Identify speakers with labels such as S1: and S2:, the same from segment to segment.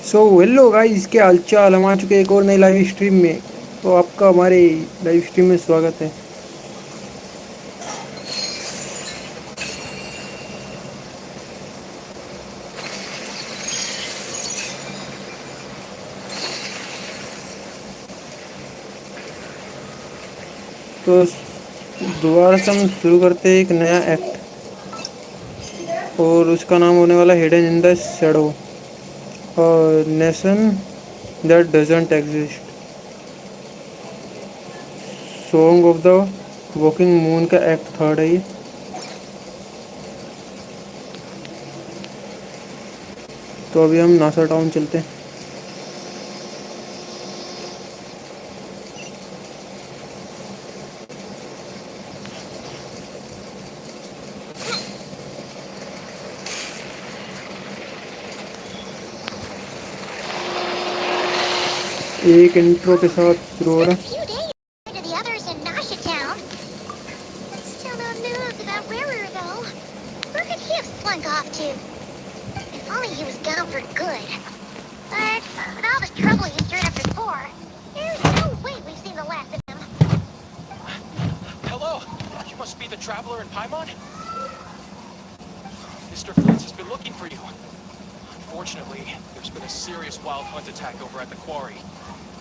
S1: So hello guys, क्या हालचाल। हम आ चुके हैं एक और नई लाइव स्ट्रीम में। तो आपका हमारे लाइव स्ट्रीम में स्वागत है। तो दोबारा से हम शुरू करते हैं एक नया एक्ट, और उसका नाम होने वाला हिडन इन द शैडो और nation that doesn't exist, song of the walking moon का एक्ट थर्ड है ये। तो अभी हम नासा टाउन चलते हैं। एक इंट्रो के साथ शुरू हो रहा है।
S2: Hello, you must be the traveler in Paimon? Mr. Flint's has been looking for you. Unfortunately, there's been a serious wild hunt attack over at the quarry.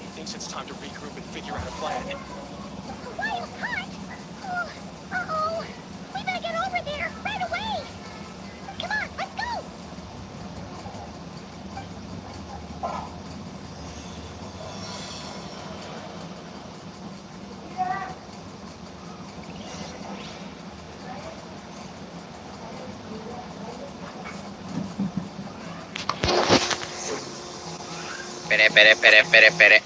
S2: He thinks it's time to regroup and figure out a plan.
S3: A wild hunt? Oh, uh-oh. We better get over there right away. Come on, let's go.
S4: Pere.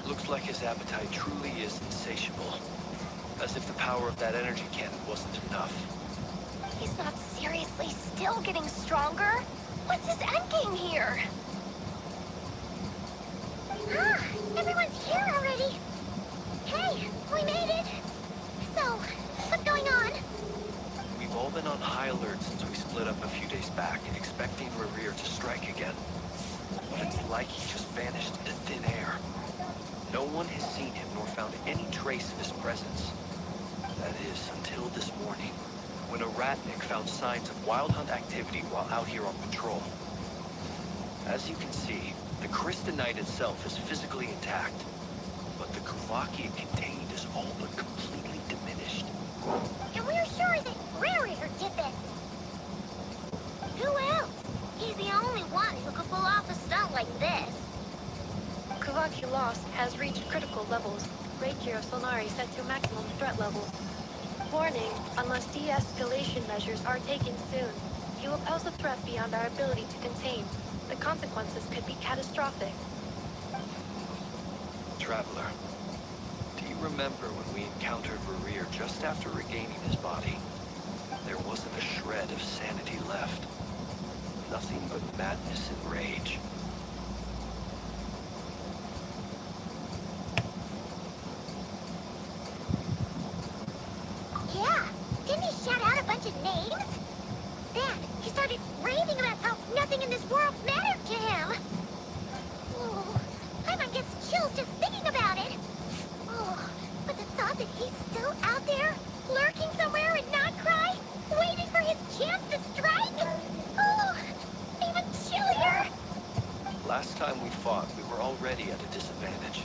S2: Looks like his appetite truly is insatiable. As if the power of that energy cannon wasn't enough.
S3: He's not seriously still getting stronger. What's his endgame here? Ah, everyone's here already. Hey, we made it. So, what's going on?
S2: We've all been on high alert since we split up a few days back, expecting Rerir to strike again. But it's like he just vanished into thin air. No one has seen him nor found any trace of his presence. That is, until this morning, when a ratnik found signs of wild hunt activity while out here on patrol. As you can see, the Crystonite itself is physically intact, but the Kuvaki it contained is all but completely diminished.
S3: And we're sure that Rerir did this. Who else? He's the only one who could pull off a stunt like this.
S5: Kuvaki loss has reached critical levels. Ratio Solari set to maximum threat level. Warning, unless de-escalation measures are taken soon, he will pose a threat beyond our ability to contain. The consequences could be catastrophic.
S2: Traveler, do you remember when we encountered Rerir just after regaining his body? There wasn't a shred of sanity left. Nothing but madness and rage.
S3: Yeah, didn't he shout out a bunch of names? Then he started raving about how nothing in this world mattered to him. Oh, Paimon gets chills just thinking about it. Oh,
S2: fought, we were already at a disadvantage.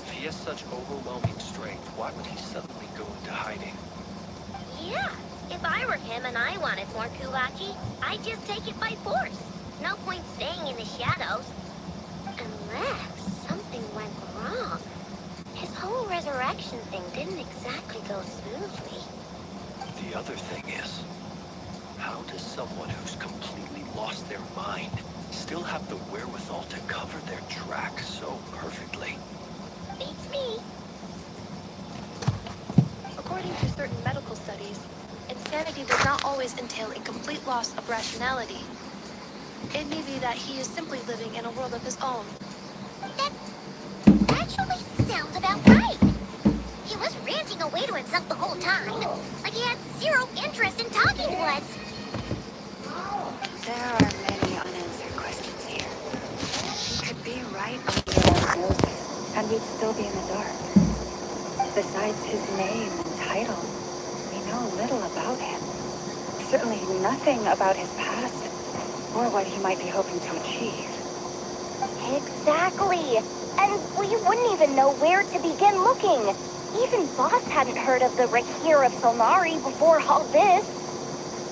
S2: If he has such overwhelming strength, why would he suddenly go into hiding?
S3: Yeah, if I were him and I wanted more Kuvaki, I'd just take it by force. No point staying in the shadows. Unless something went wrong. His whole resurrection thing didn't exactly go smoothly.
S2: The other thing is, how does someone who's completely lost their mind still have the wherewithal to cover their tracks so perfectly?
S3: Beats me.
S5: According to certain medical studies, insanity does not always entail a complete loss of rationality. It may be that he is simply living in a world of his own.
S3: That actually sounds about right. He was ranting away to himself the whole time, like he had zero interest in talking to us.
S4: There are many unanswered questions here. He could be right under our noses, and we'd still be in the dark. Besides his name and title, we know little about him. Certainly nothing about his past, or what he might be hoping to achieve.
S3: Exactly. And we wouldn't even know where to begin looking. Even Boss hadn't heard of the Rakir of Solnari before all this.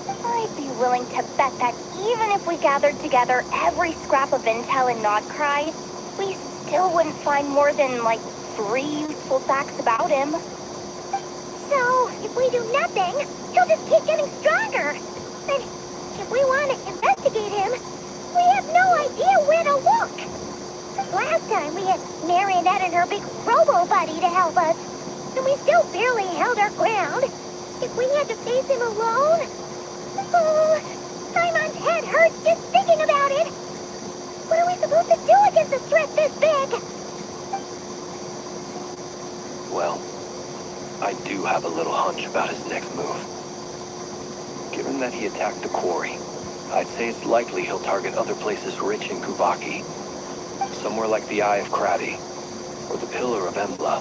S3: I'd be willing to bet that even if we gathered together every scrap of intel in Nodcry, we still wouldn't find more than, like, 3 useful facts about him. So, if we do nothing, he'll just keep getting stronger. And if we want to investigate him, we have no idea where to look. Last time we had Marionette and her big robo-buddy to help us, and we still barely held our ground. If we had to face him alone... Oh, Simon's head hurts just thinking about it. What are we supposed to do against a threat this big?
S2: Well, I do have a little hunch about his next move. Given that he attacked the quarry, I'd say it's likely he'll target other places rich in Kuvaki. Somewhere like the Eye of Krati, or the Pillar of Embla.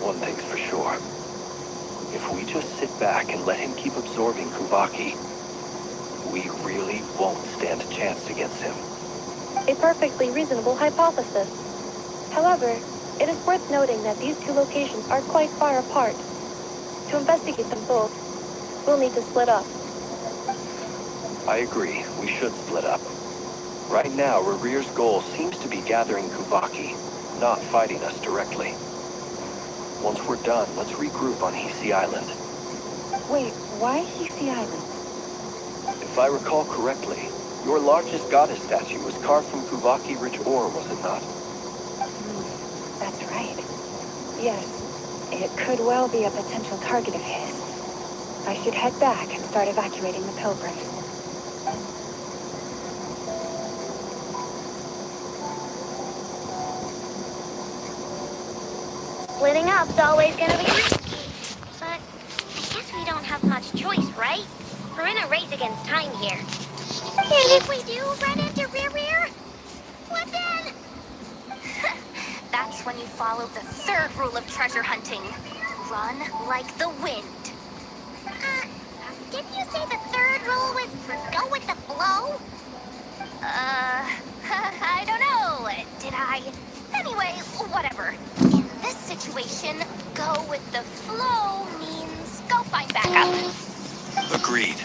S2: One thing's for sure. If we just sit back and let him keep absorbing Kuvaki, we really won't stand a chance against him.
S5: A perfectly reasonable hypothesis. However, it is worth noting that these two locations are quite far apart. To investigate them both, we'll need to split up.
S2: I agree, we should split up. Right now, Rarir's goal seems to be gathering Kuvaki, not fighting us directly. Once we're done, let's regroup on Hisi Island.
S4: Wait, why Hisi Island?
S2: If I recall correctly, your largest goddess statue was carved from Kuvaki-rich ore, was it not?
S4: That's right. Yes, it could well be a potential target of his. I should head back and start evacuating the pilgrims.
S3: Splitting up's always gonna be risky. But I guess we don't have much choice, right? We're in a race against time here. And if we do run into Rear, what then? That's when you follow the third rule of treasure hunting. Run like the wind. Didn't you say the third rule was go with the flow? I don't know. Did I? Anyway, whatever. In this situation, go with the flow means go find backup.
S2: Agreed.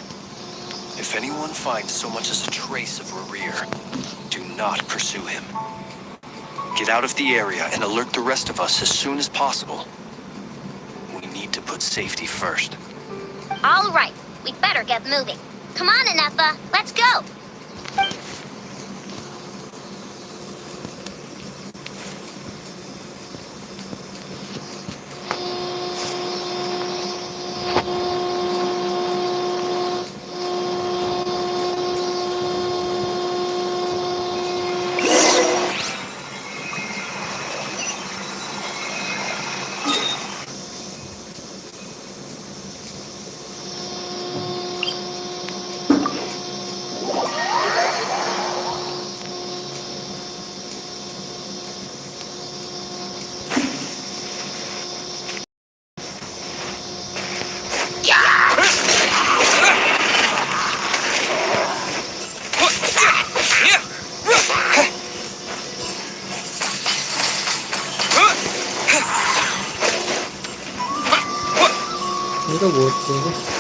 S2: If anyone finds so much as a trace of Rarir, do not pursue him. Get out of the area and alert the rest of us as soon as possible. We need to put safety first.
S3: All right, we better get moving. Come on, Anefa, let's go.
S1: ये तो बहुत तेज है।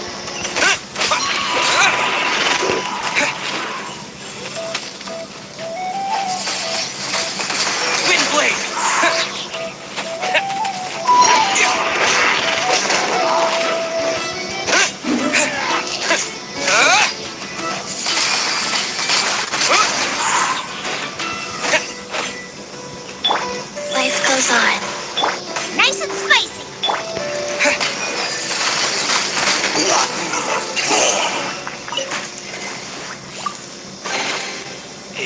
S3: Life goes on. Nice and spicy.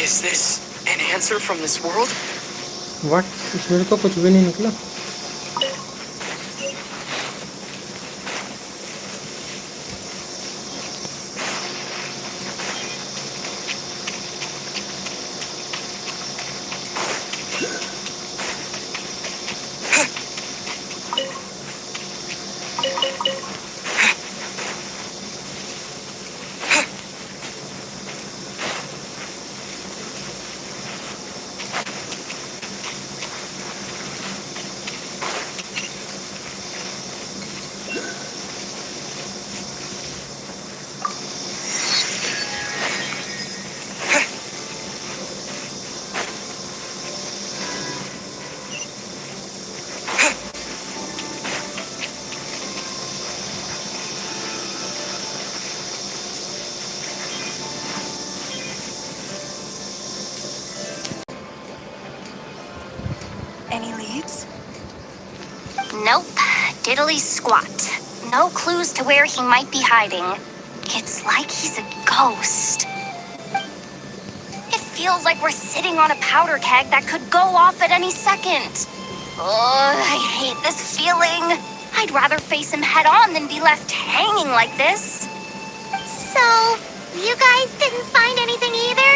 S6: Is this an answer from this world?
S1: What, इसमें तो कुछ भी नहीं निकला।
S4: Any leads?
S3: Nope. Diddly squat. No clues to where he might be hiding. It's like he's a ghost. It feels like we're sitting on a powder keg that could go off at any second. Oh, I hate this feeling. I'd rather face him head on than be left hanging like this. So, you guys didn't find anything either?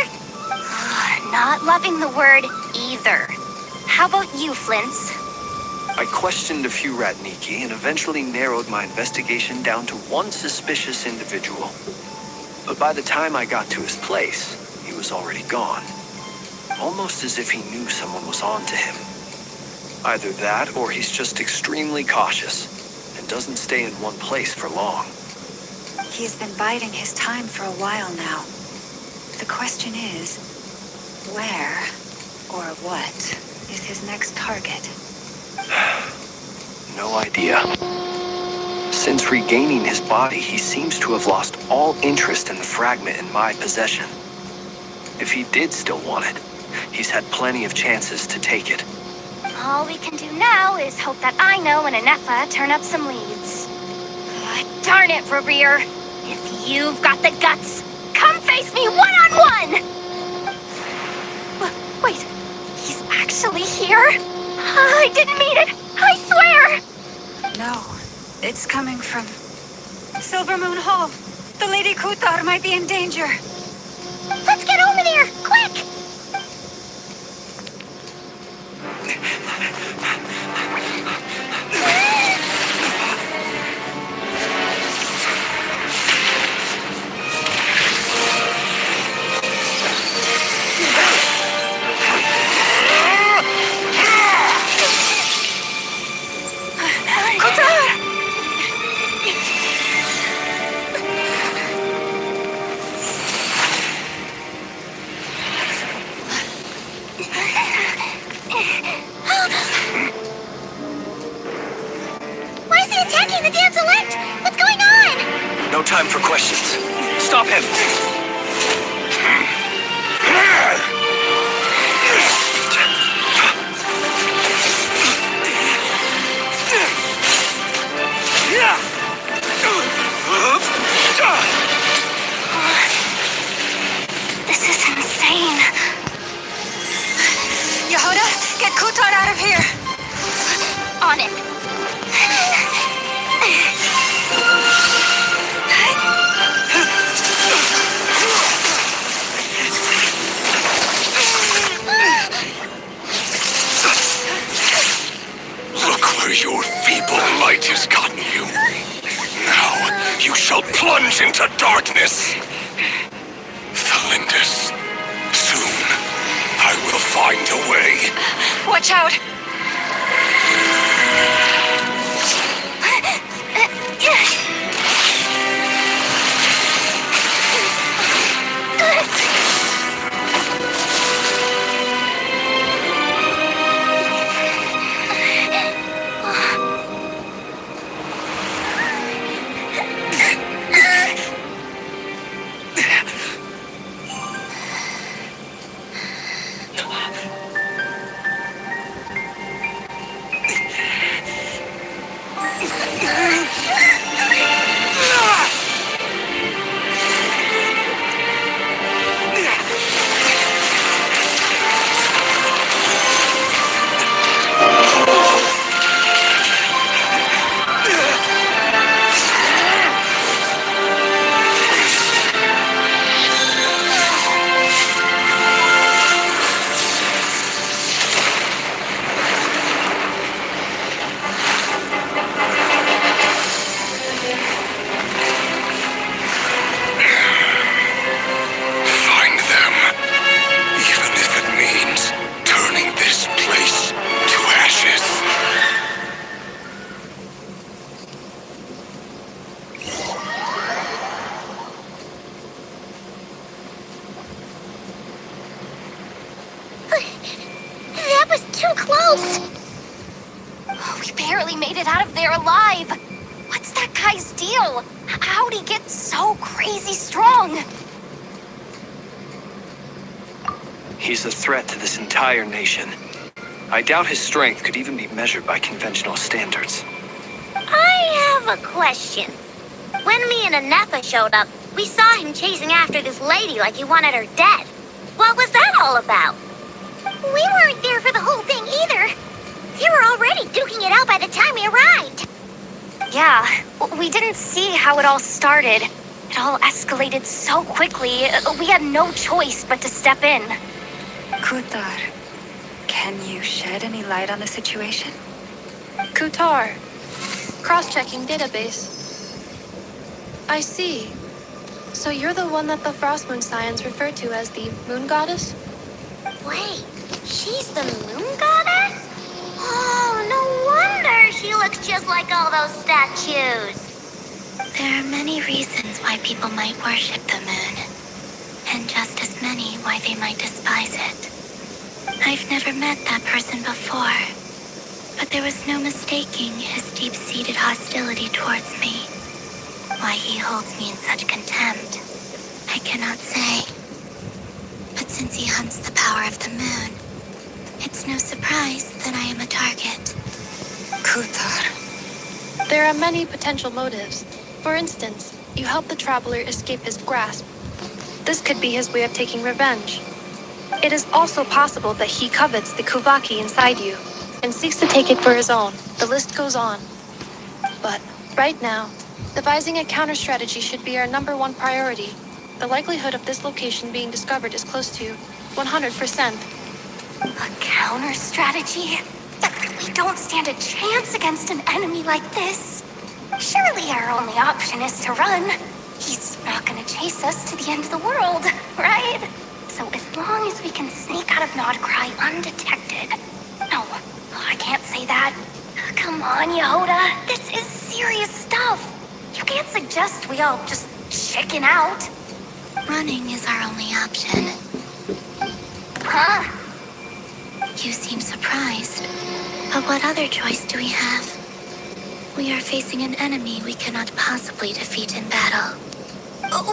S3: Not loving the word either. How about you, Flint's?
S2: I questioned a few Ratniki and eventually narrowed my investigation down to one suspicious individual. But by the time I got to his place, he was already gone. Almost as if he knew someone was on to him. Either that, or he's just extremely cautious and doesn't stay in one place for long.
S4: He's been biding his time for a while now. The question is, where or what is his next target?
S2: No idea. Since regaining his body, he seems to have lost all interest in the fragment in my possession. If he did still want it, he's had plenty of chances to take it.
S3: All we can do now is hope that Ino and Anefa turn up some leads. Darn it, Revere! If you've got the guts, come face me one-on-one! Wait, he's actually here? I didn't mean it, I swear!
S4: No, it's coming from Silver Moon Hall. The Lady Kutar might be in danger.
S3: Let's get over there, quick! Why is he attacking the damsel elect? What's going on?
S2: No time for questions. Stop him!
S3: This is insane.
S4: Yehuda, get Kutar out of here!
S3: On it.
S7: Look where your feeble light has gotten you. Now you shall plunge into darkness. Felindus, soon I will find a way.
S4: Watch out!
S3: else! Oh, we barely made it out of there alive! What's that guy's deal? How'd he get so crazy strong?
S2: He's a threat to this entire nation. I doubt his strength could even be measured by conventional standards.
S3: I have a question. When me and Anetha showed up, we saw him chasing after this lady like he wanted her dead. What was that all about? We weren't there for the whole thing either. They were already duking it out by the time we arrived. Yeah, we didn't see how it all started. It all escalated so quickly, we had no choice but to step in.
S4: Kutar, can you shed any light on the situation?
S5: Kutar. Cross-checking database. I see. So you're the one that the Frost Moon Scions refer to as the Moon Goddess?
S3: Wait, she's the moon goddess? Oh, no wonder she looks just like all those statues. There are many reasons why people might worship the moon, and just as many why they might despise it. I've never met that person before, but there was no mistaking his deep-seated hostility towards me. Why he holds me in such contempt, I cannot say. But since he hunts the power of the moon, it's no surprise that I am a target.
S4: Kutar.
S5: There are many potential motives. For instance, you help the traveler escape his grasp. This could be his way of taking revenge. It is also possible that he covets the Kuvaki inside you and seeks to take it for his own. The list goes on. But right now, devising a counter-strategy should be our #1 priority. The likelihood of this location being discovered is close to 100%.
S3: A counter-strategy? We don't stand a chance against an enemy like this. Surely our only option is to run. He's not gonna chase us to the end of the world, right? So as long as we can sneak out of Nodcry undetected. No, I can't say that. Come on, Yehoda. This is serious stuff. You can't suggest we all just chicken out. Running is our only option. Huh? You seem surprised. But what other choice do we have? We are facing an enemy we cannot possibly defeat in battle.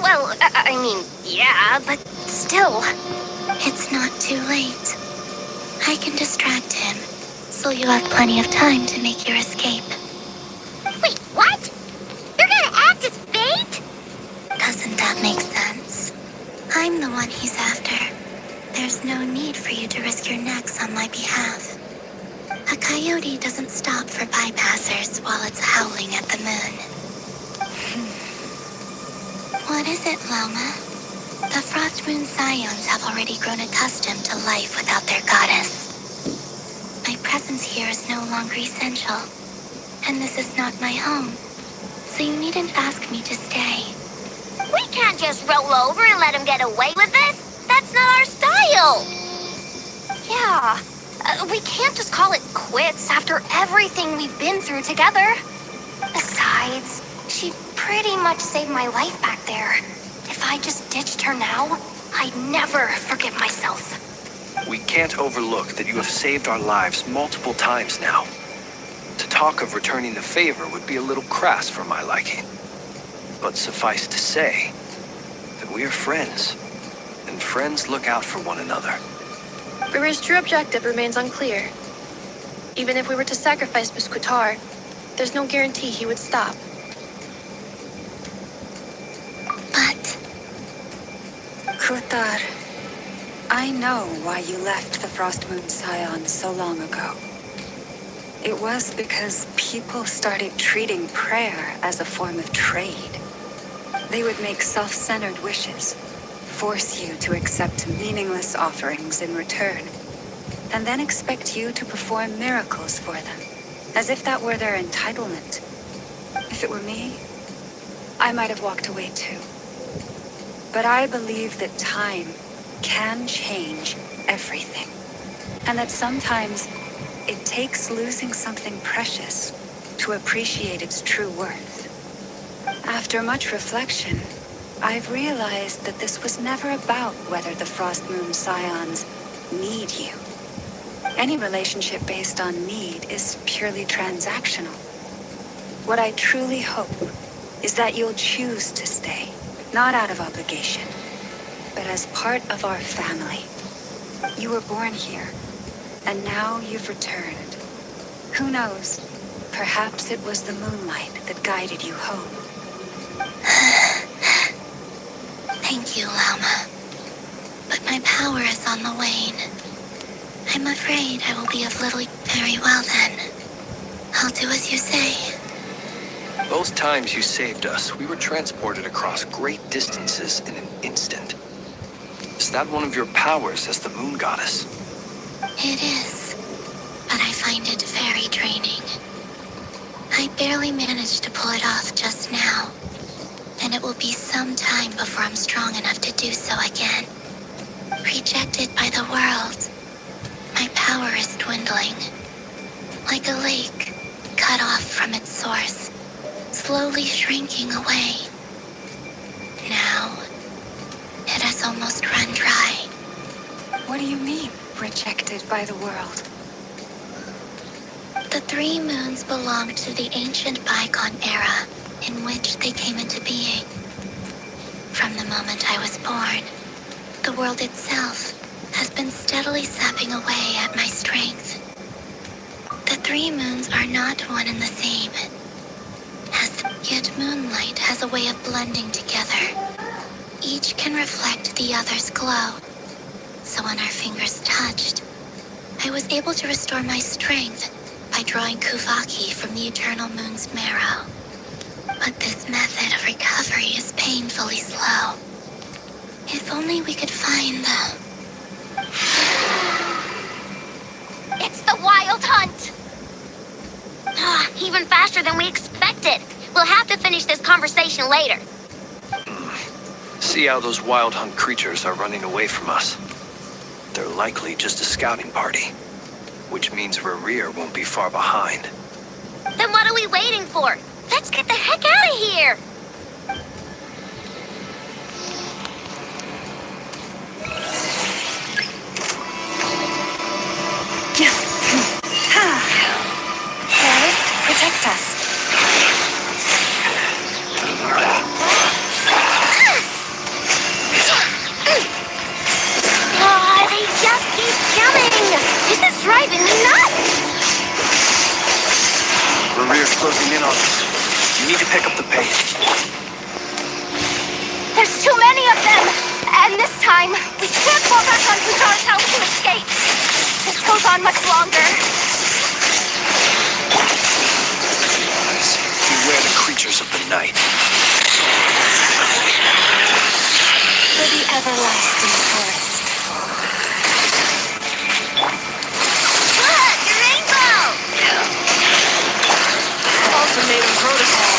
S3: Well, I mean, yeah, but still. It's not too late. I can distract him, so you have plenty of time to make your escape. Wait, what? You're gonna act as bait? Doesn't that make sense? I'm the one he's after. There's no need for you to risk your necks on my behalf. A coyote doesn't stop for bypassers while it's howling at the moon. What is it, Loma? The Frost Moon Scions have already grown accustomed to life without their goddess. My presence here is no longer essential, and this is not my home, so you needn't ask me to stay. We can't just roll over and let him get away with this. That's not our style. Yeah, we can't just call it quits after everything we've been through together. Besides, she pretty much saved my life back there. If I just ditched her now, I'd never forgive myself.
S2: We can't overlook that you have saved our lives multiple times now. To talk of returning the favor would be a little crass for my liking. But suffice to say that we are friends, and friends look out for one another.
S5: Riri's true objective remains unclear. Even if we were to sacrifice Miss Kutar, there's no guarantee he would stop.
S3: But
S4: Kutar, I know why you left the Frost Moon Scions so long ago. It was because people started treating prayer as a form of trade. They would make self-centered wishes, force you to accept meaningless offerings in return, and then expect you to perform miracles for them, as if that were their entitlement. If it were me, I might have walked away too. But I believe that time can change everything, and that sometimes it takes losing something precious to appreciate its true worth. After much reflection, I've realized that this was never about whether the Frost Moon Scions need you. Any relationship based on need is purely transactional. What I truly hope is that you'll choose to stay, not out of obligation, but as part of our family. You were born here, and now you've returned. Who knows? Perhaps it was the moonlight that guided you home.
S3: Thank you, Lama. But my power is on the wane. I'm afraid I will be of little... Very well then. I'll do as you say.
S2: Both times you saved us, we were transported across great distances in an instant. Is that one of your powers as the moon goddess?
S3: It is, but I find it very draining. I barely managed to pull it off just now, and it will be some time before I'm strong enough to do so again. Rejected by the world, my power is dwindling. Like a lake, cut off from its source, slowly shrinking away. Now, it has almost run dry.
S4: What do you mean, rejected by the world?
S3: The 3 moons belonged to the ancient bygone era in which they came into being. From the moment I was born, the world itself has been steadily sapping away at my strength. The 3 moons are not one and the same. Yet moonlight has a way of blending together. Each can reflect the other's glow. So when our fingers touched, I was able to restore my strength by drawing Kuvaki from the eternal moon's marrow. But this method of recovery is painfully slow. If only we could find the...
S8: It's the Wild Hunt! Even faster than we expected. We'll have to finish this conversation later.
S2: See how those wild hunt creatures are running away from us. They're likely just a scouting party, which means Rerir won't be far behind.
S8: Then what are we waiting for? Let's get the heck out of here!
S4: Forest, protect us.
S8: They just keep coming! This is driving me nuts!
S2: Rerir's closing in on us. You need to pick up the pace.
S8: There's too many of them! And this time, we can't fall back on Pujar's house to escape. This goes on much longer.
S2: Beware the creatures of the night.
S4: For the everlasting forest.
S8: Look! Rainbow!
S6: Ultimatum protocol.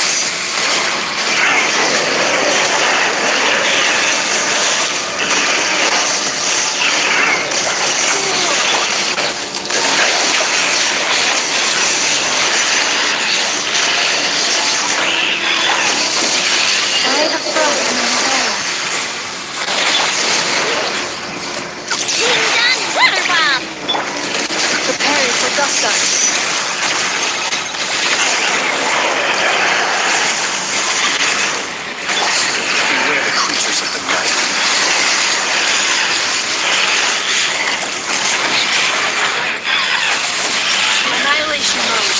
S4: By the frost in the air.
S8: Team done! Weather bomb!
S4: Preparing for Gusta.
S2: Beware the creatures of the night.
S6: Annihilation mode.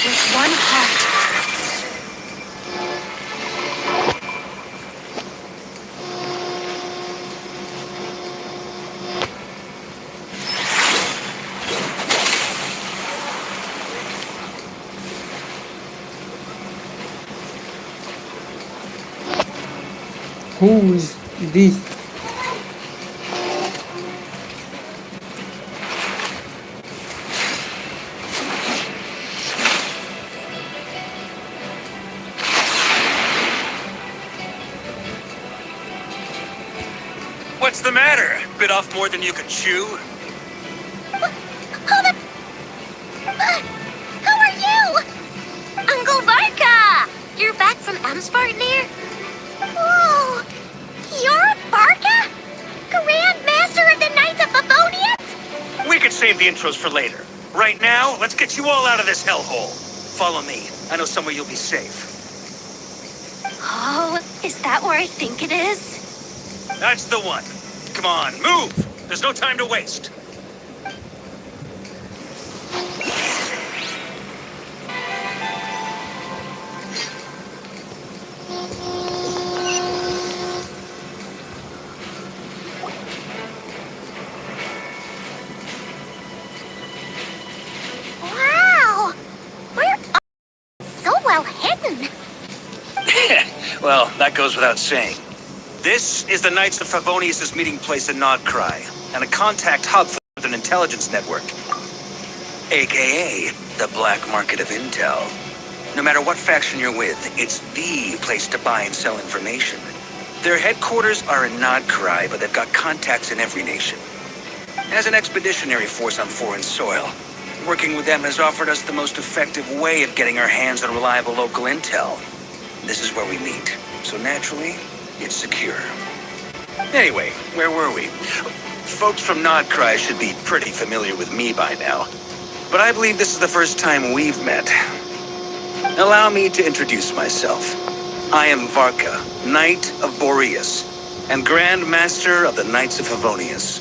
S4: With one heart.
S1: Who is this?
S7: What's the matter? Bit off more than you can chew?
S8: Who are you? Uncle Barka! You're back from Amspartnir? Whoa! You're a Barka?
S9: save the intros for later. Right now, let's get you all out of this hellhole. Follow me. I know somewhere you'll be safe.
S8: Oh, is that where I think it is?
S9: That's the one. Come on, move! There's no time to waste.
S8: Wow! We're so well hidden.
S9: Well, that goes without saying. This is the Knights of Favonius' meeting place in Nodcry, and a contact hub for an intelligence network. AKA, the black market of intel. No matter what faction you're with, it's the place to buy and sell information. Their headquarters are in Nodcry, but they've got contacts in every nation. As an expeditionary force on foreign soil, working with them has offered us the most effective way of getting our hands on reliable local intel. This is where we meet, so naturally, it's secure. Anyway, where were we? Folks from Nodcry should be pretty familiar with me by now, but I believe this is the first time we've met. Allow me to introduce myself. I am Varka, Knight of Boreas, and Grand Master of the Knights of Favonius.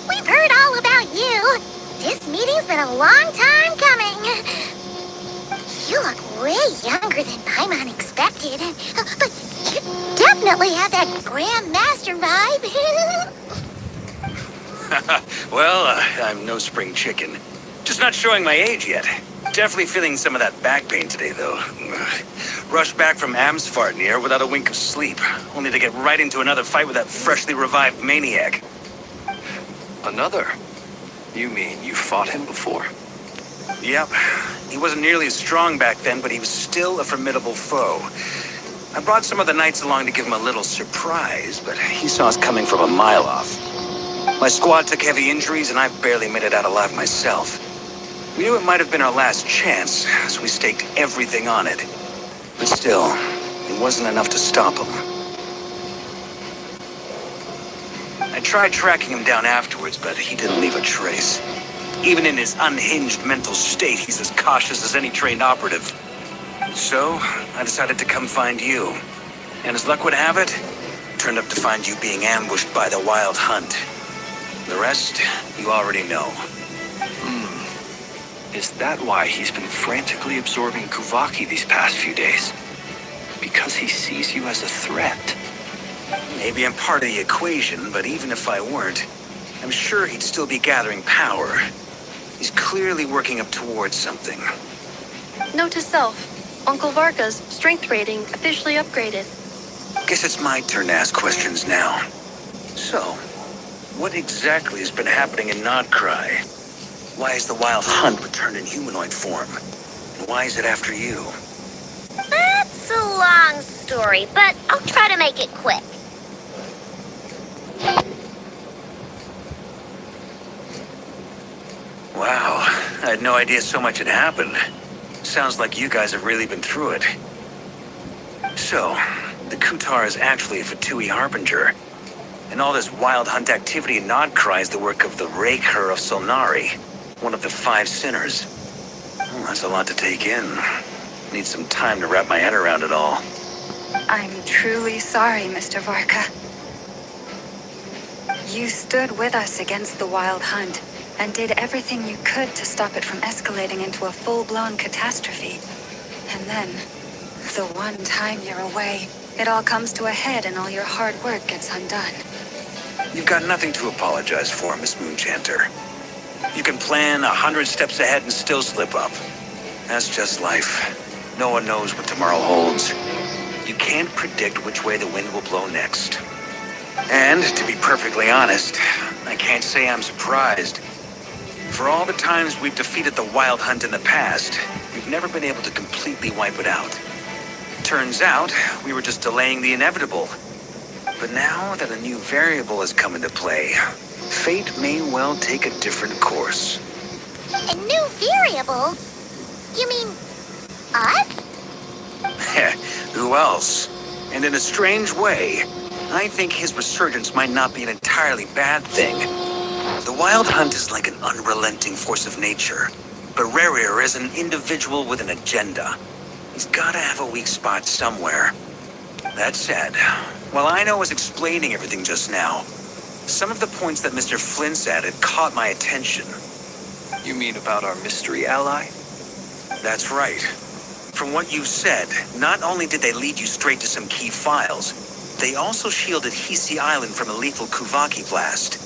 S8: We've heard all about you. This meeting's been a long time coming. You look way younger than Paimon expected, but you definitely have that Grand Master vibe.
S9: Well, I'm no spring chicken. Just not showing my age yet. Definitely feeling some of that back pain today, though. Rushed back from Amsfartnir without a wink of sleep, only to get right into another fight with that freshly revived maniac.
S2: Another? You mean you fought him before?
S9: Yep. He wasn't nearly as strong back then, but he was still a formidable foe. I brought some of the knights along to give him a little surprise, but he saw us coming from a mile off. My squad took heavy injuries, and I barely made it out alive myself. We knew it might have been our last chance, so we staked everything on it. But still, it wasn't enough to stop him. I tried tracking him down afterwards, but he didn't leave a trace. Even in his unhinged mental state, he's as cautious as any trained operative. So, I decided to come find you. And as luck would have it, turned up to find you being ambushed by the Wild Hunt. The rest, you already know.
S2: Is that why he's been frantically absorbing Kuvaki these past few days? Because he sees you as a threat?
S9: Maybe I'm part of the equation, but even if I weren't, I'm sure he'd still be gathering power. He's clearly working up towards something.
S5: Note to self. Uncle Varka's strength rating officially upgraded.
S9: Guess it's my turn to ask questions now. So, what exactly has been happening in Nodcry? Why is the Wild Hunt returned in humanoid form? And why is it after you?
S8: That's a long story, but I'll try to make it quick.
S9: Wow, I had no idea so much had happened. Sounds like you guys have really been through it. So, the Kutar is actually a Fatui Harbinger. And all this Wild Hunt activity in Nodcry is the work of the Raker of Solnari, one of the 5 sinners. Well, that's a lot to take in. Need some time to wrap my head around it all.
S4: I'm truly sorry, Mr. Varka. You stood with us against the Wild Hunt and did everything you could to stop it from escalating into a full-blown catastrophe. And then, the one time you're away, it all comes to a head and all your hard work gets undone.
S9: You've got nothing to apologize for, Miss Moonchanter. You can plan 100 steps ahead and still slip up. That's just life. No one knows what tomorrow holds. You can't predict which way the wind will blow next. And, to be perfectly honest, I can't say I'm surprised. For all the times we've defeated the Wild Hunt in the past, we've never been able to completely wipe it out. Turns out, we were just delaying the inevitable. But now that a new variable has come into play, fate may well take a different course.
S8: A new variable? You mean us?
S9: Who else? And in a strange way, I think his resurgence might not be an entirely bad thing. The Wild Hunt is like an unrelenting force of nature, but Rarier is an individual with an agenda. He's gotta have a weak spot somewhere. That said, while I was explaining everything just now, some of the points that Mr. Flint's added caught my attention.
S2: You mean about our mystery ally?
S9: That's right. From what you've said, not only did they lead you straight to some key files, they also shielded Hisi Island from a lethal Kuvaki blast.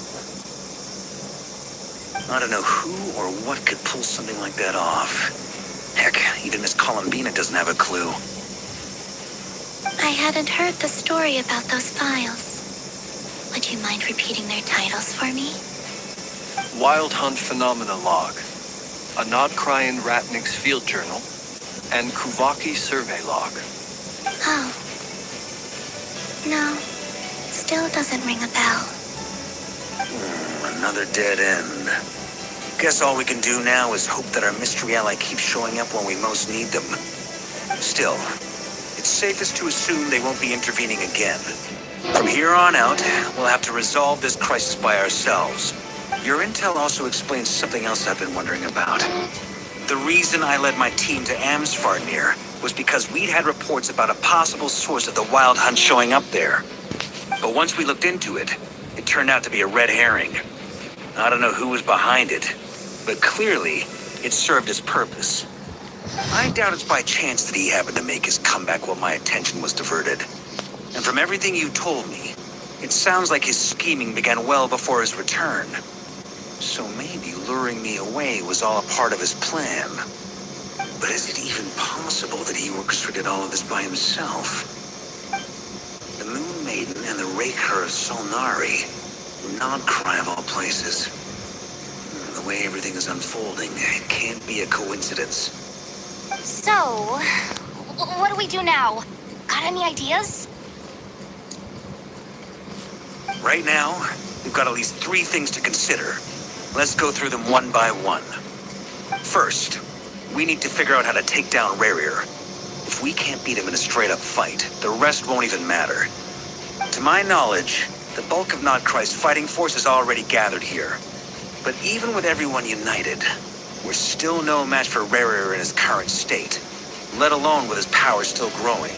S9: I don't know who or what could pull something like that off. Heck, even Miss Columbina doesn't have a clue.
S8: I hadn't heard the story about those files. Would you mind repeating their titles for me?
S2: Wild Hunt Phenomena Log, a Nodcrian Ratnik's Field Journal, and Kuvaki Survey Log.
S8: Oh. No. Still doesn't ring a bell.
S9: Another dead end. Guess all we can do now is hope that our mystery ally keeps showing up when we most need them. Still, it's safest to assume they won't be intervening again. From here on out, we'll have to resolve this crisis by ourselves. Your intel also explains something else I've been wondering about. The reason I led my team to Amsfarnir was because we'd had reports about a possible source of the Wild Hunt showing up there. But once we looked into it, it turned out to be a red herring. I don't know who was behind it, but clearly, it served its purpose. I doubt it's by chance that he happened to make his comeback while my attention was diverted. And from everything you told me, it sounds like his scheming began well before his return. So maybe luring me away was all a part of his plan. But is it even possible that he orchestrated all of this by himself? The Moon Maiden and the Raker of Solnari, Nodcry of all places. The way everything is unfolding, it can't be a coincidence.
S3: So, what do we do now? Got any ideas?
S9: Right now, we've got at least 3 things to consider. Let's go through them one by one. First, we need to figure out how to take down Rarier. If we can't beat him in a straight-up fight, the rest won't even matter. To my knowledge, the bulk of Nodcry's fighting force is already gathered here. But even with everyone united, we're still no match for Rarier in his current state, let alone with his power still growing.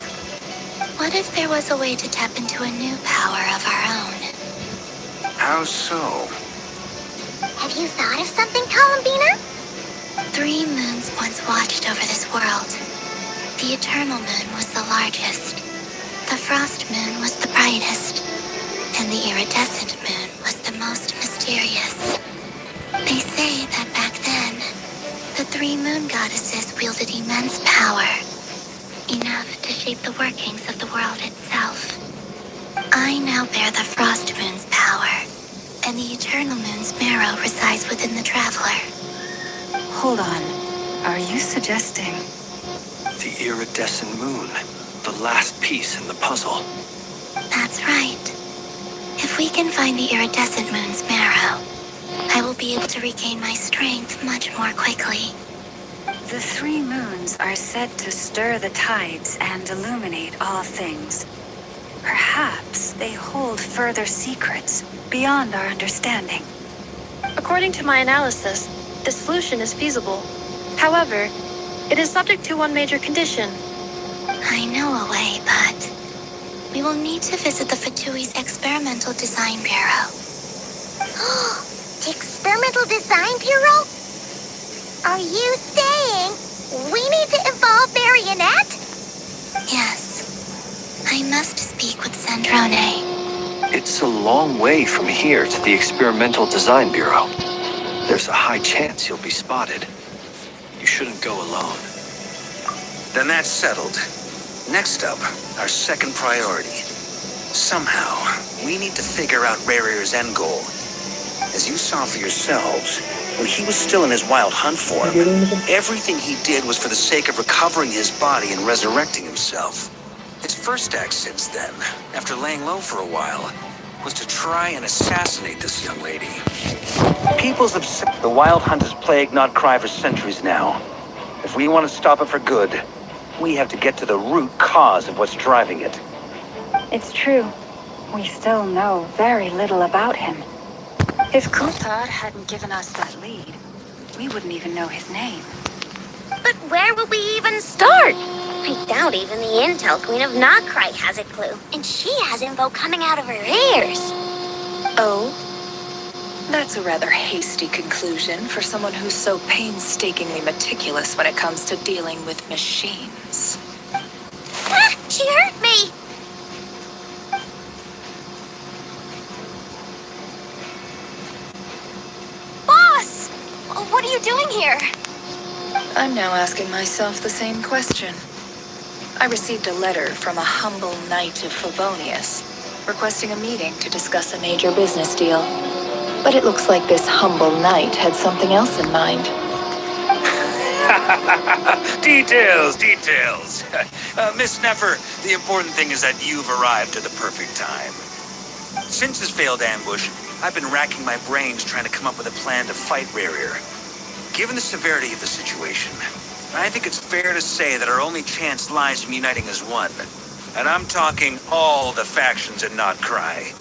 S8: What if there was a way to tap into a new power of our own?
S9: How so?
S8: Have you thought of something, Columbina? 3 moons once watched over this world. The Eternal Moon was the largest. The Frost Moon was the brightest. And the Iridescent Moon was the most mysterious. They say that back then, the 3 moon goddesses wielded immense power. Enough to shape the workings of the world itself. I now bear the Frost Moon's power, and the Eternal Moon's marrow resides within the Traveler.
S4: Hold on. Are you suggesting?
S2: The Iridescent Moon, the last piece in the puzzle.
S8: That's right. If we can find the Iridescent Moon's marrow, I will be able to regain my strength much more quickly.
S4: The 3 moons are said to stir the tides and illuminate all things. Perhaps they hold further secrets beyond our understanding.
S5: According to my analysis, the solution is feasible. However, it is subject to one major condition.
S8: I know a way, but we will need to visit the Fatui's Experimental Design Bureau. The Experimental Design Bureau? Are you saying we need to evolve Marionette? Yes. I must speak with Sandrone.
S2: It's a long way from here to the Experimental Design Bureau. There's a high chance you'll be spotted. You shouldn't go alone.
S9: Then that's settled. Next up, our second priority. Somehow, we need to figure out Rarier's end goal. As you saw for yourselves, when he was still in his Wild Hunt form, everything he did was for the sake of recovering his body and resurrecting himself. His first act since then, after laying low for a while, was to try and assassinate this young lady. People's obsession. The Wild Hunt has plagued Nodcry for centuries now. If we want to stop it for good, we have to get to the root cause of what's driving it.
S4: It's true. We still know very little about him. If Kothar hadn't given us that lead, we wouldn't even know his name.
S8: But where would we even start? I doubt even the Intel Queen of Nokrai has a clue. And she has info coming out of her ears.
S4: Oh? That's a rather hasty conclusion for someone who's so painstakingly meticulous when it comes to dealing with machines.
S8: Ah, she hurt me! Boss! What are you doing here?
S4: I'm now asking myself the same question. I received a letter from a humble knight of Favonius, requesting a meeting to discuss a major business deal. But it looks like this humble knight had something else in mind.
S9: Details, details. Miss Neffer, the important thing is that you've arrived at the perfect time. Since his failed ambush, I've been racking my brains trying to come up with a plan to fight Rerir. Given the severity of the situation, I think it's fair to say that our only chance lies in uniting as one. And I'm talking all the factions in Nokrai.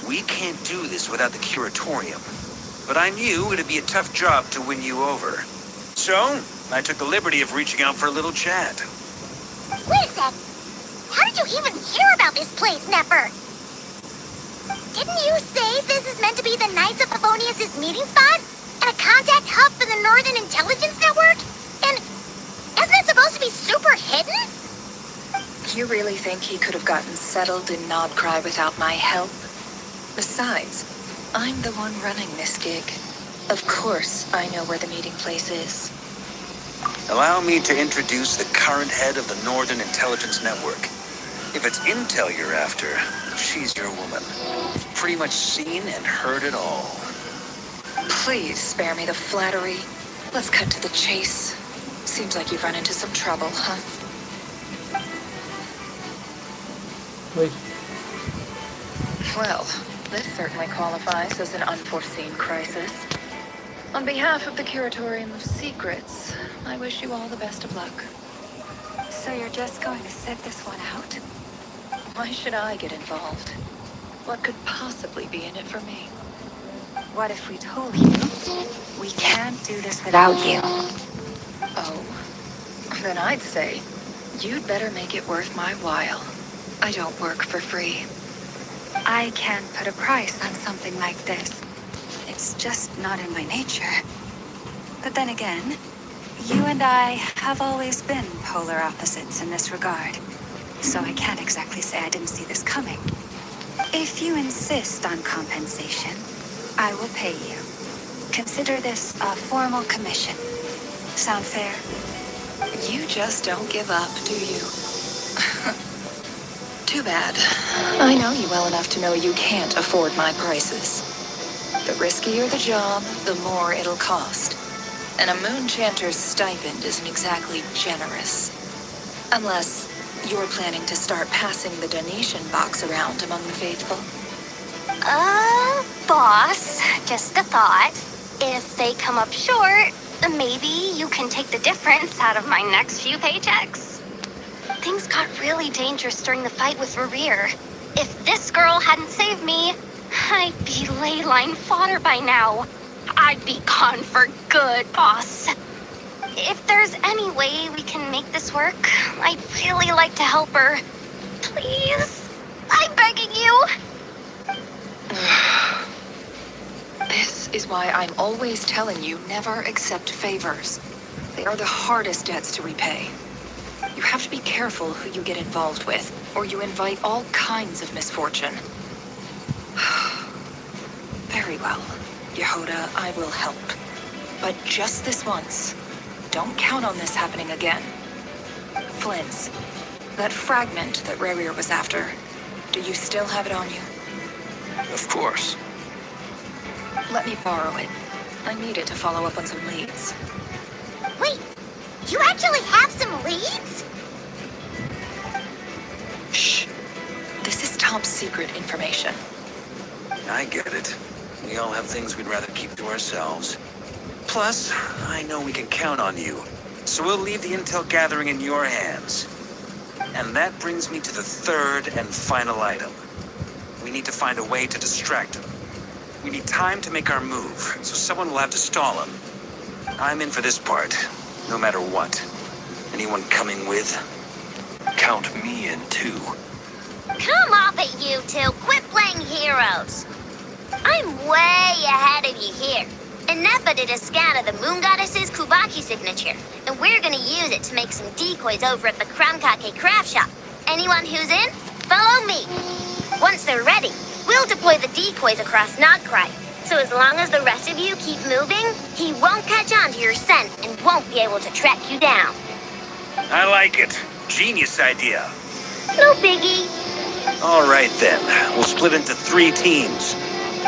S9: We can't do this without the Curatorium. But I knew it'd be a tough job to win you over. So, I took the liberty of reaching out for a little chat.
S8: Wait a sec. How did you even hear about this place, Neffer? Didn't you say this is meant to be the Knights of Favonius' meeting spot? And a contact hub for the Northern Intelligence Network? And isn't it supposed to be super hidden?
S4: You really think he could have gotten settled in Nodcry without my help? Besides, I'm the one running this gig. Of course, I know where the meeting place is.
S9: Allow me to introduce the current head of the Northern Intelligence Network. If it's intel you're after, she's your woman. Pretty much seen and heard it all.
S4: Please spare me the flattery. Let's cut to the chase. Seems like you've run into some trouble, huh?
S1: Wait.
S4: Well, this certainly qualifies as an unforeseen crisis. On behalf of the Curatorium of Secrets, I wish you all the best of luck. So you're just going to sit this one out? Why should I get involved? What could possibly be in it for me?
S10: What if we told you we can't do this without you?
S4: Oh, then I'd say you'd better make it worth my while. I don't work for free.
S10: I can't put a price on something like this. It's just not in my nature. But then again, you and I have always been polar opposites in this regard. So I can't exactly say I didn't see this coming. If you insist on compensation, I will pay you. Consider this a formal commission. Sound fair?
S4: You just don't give up, do you? Too bad. I know you well enough to know you can't afford my prices. The riskier the job, the more it'll cost. And a Moonchanter's stipend isn't exactly generous. Unless you're planning to start passing the donation box around among the faithful.
S3: Boss, just a thought. If they come up short, maybe you can take the difference out of my next few paychecks. Things got really dangerous during the fight with Rerir. If this girl hadn't saved me, I'd be ley line fodder by now. I'd be gone for good, boss. If there's any way we can make this work, I'd really like to help her. Please? I'm begging you.
S4: This is why I'm always telling you never accept favors. They are the hardest debts to repay. You have to be careful who you get involved with, or you invite all kinds of misfortune. Very well, Yehoda, I will help. But just this once. Don't count on this happening again. Flint's, that fragment that Rerir was after, do you still have it on you?
S9: Of course.
S4: Let me borrow it. I need it to follow up on some leads.
S8: Wait, you actually have some leads?
S4: Shh. This is top secret information.
S9: I get it. We all have things we'd rather keep to ourselves. Plus, I know we can count on you. So we'll leave the intel gathering in your hands. And that brings me to the third and final item. We need to find a way to distract him. We need time to make our move, so someone will have to stall him. I'm in for this part, no matter what. Anyone coming with?
S2: Count me in too.
S8: Come off it, you two. Quit playing heroes. I'm way ahead of you here. Nefa did a scan of the Moon Goddess's Kubaki signature, and we're gonna use it to make some decoys over at the Kramkake craft shop. Anyone who's in, follow me. Once they're ready, we'll deploy the decoys across Nodcry. So as long as the rest of you keep moving, he won't catch on to your scent and won't be able to track you down.
S9: I like it. Genius idea.
S8: No biggie.
S9: All right then, we'll split into 3 teams.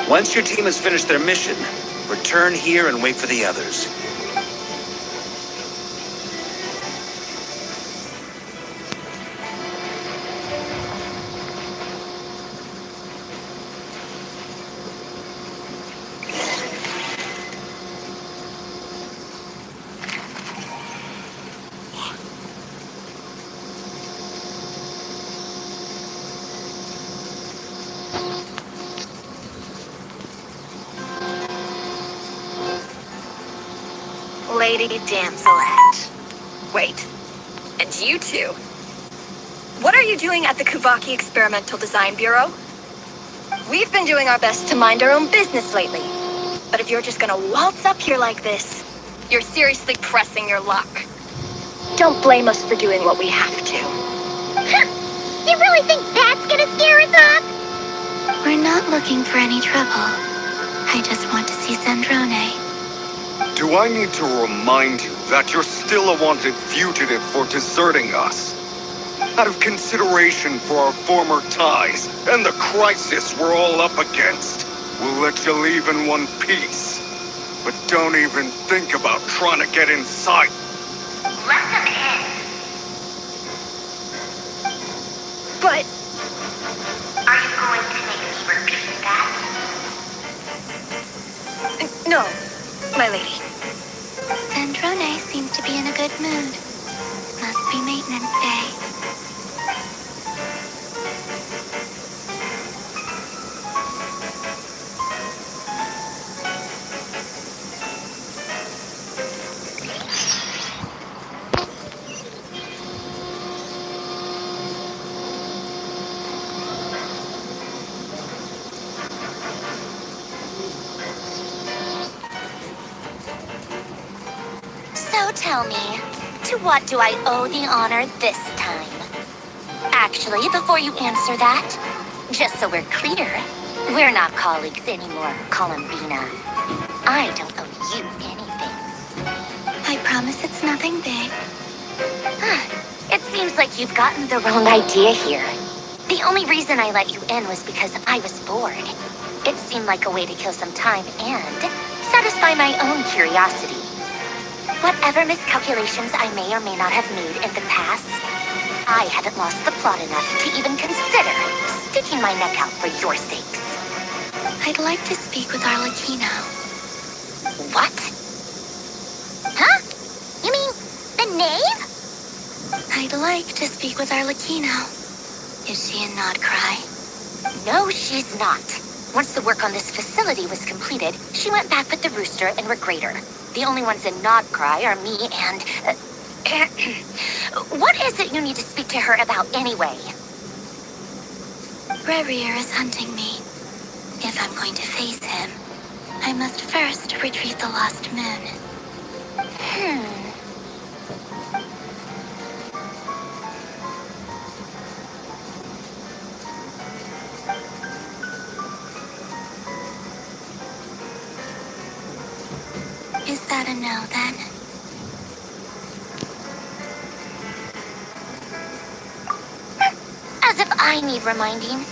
S9: Once your team has finished their mission, return here and wait for the others.
S4: Lady Damselette. Wait, and you two? What are you doing at the Kuvaki Experimental Design Bureau? We've been doing our best to mind our own business lately. But if you're just gonna waltz up here like this, you're seriously pressing your luck. Don't blame us for doing what we have to.
S8: You really think that's gonna scare us off?
S3: We're not looking for any trouble. I just want to see Sandrone.
S7: Do I need to remind you that you're still a wanted fugitive for deserting us? Out of consideration for our former ties and the crisis we're all up against, we'll let you leave in one piece. But don't even think about trying to get inside.
S8: Let them in.
S4: But
S8: Are you going to make me repeat that?
S4: no, my lady.
S3: Sandrone seems to be in a good mood. Must be maintenance day.
S8: So tell me, to what do I owe the honor this time? Actually, before you answer that, just so we're clear, we're not colleagues anymore, Columbina. I don't owe you anything.
S3: I promise it's nothing big.
S8: It seems like you've gotten the wrong idea here. The only reason I let you in was because I was bored. It seemed like a way to kill some time and satisfy my own curiosity. Whatever miscalculations I may or may not have made in the past, I haven't lost the plot enough to even consider sticking my neck out for your sakes.
S3: I'd like to speak with Arlecchino.
S8: What? Huh? You mean the knave?
S3: I'd like to speak with Arlecchino. Is she in Nodcry?
S8: No, she's not. Once the work on this facility was completed, she went back with the rooster and Regrator. The only ones in Nodcry are me and... what is it you need to speak to her about anyway?
S3: Rerir is hunting me. If I'm going to face him, I must first retrieve the lost moon. Is that a no, then?
S8: As if I need reminding.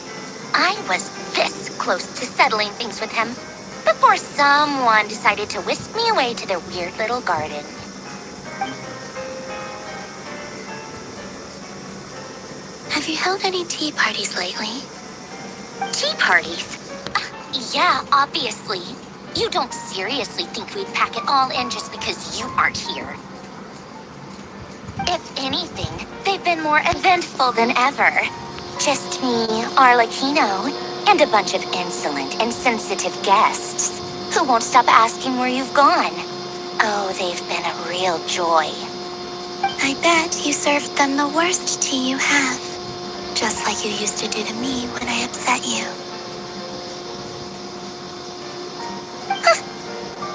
S8: I was this close to settling things with him before someone decided to whisk me away to their weird little garden.
S3: Have you held any tea parties lately?
S8: Tea parties? Yeah, obviously. You don't seriously think we'd pack it all in just because you aren't here. If anything, they've been more eventful than ever. Just me, Arlecchino, And a bunch of insolent, insensitive guests who won't stop asking where you've gone. Oh, they've been a real joy. I bet you served them the worst tea you have. Just like you used to do to me when I upset you.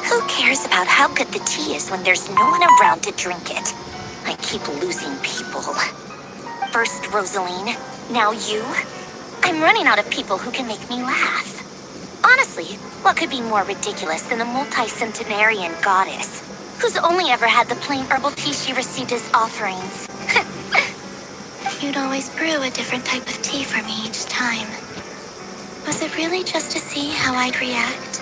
S8: Who cares about how good the tea is when there's no one around to drink it? I keep losing people. First Rosaline, now you. I'm running out of people who can make me laugh. Honestly, what could be more ridiculous than a multi-centenarian goddess who's only ever had the plain herbal tea she received as offerings? You'd always brew a different type of tea for me each time. Was it really just to see how I'd react?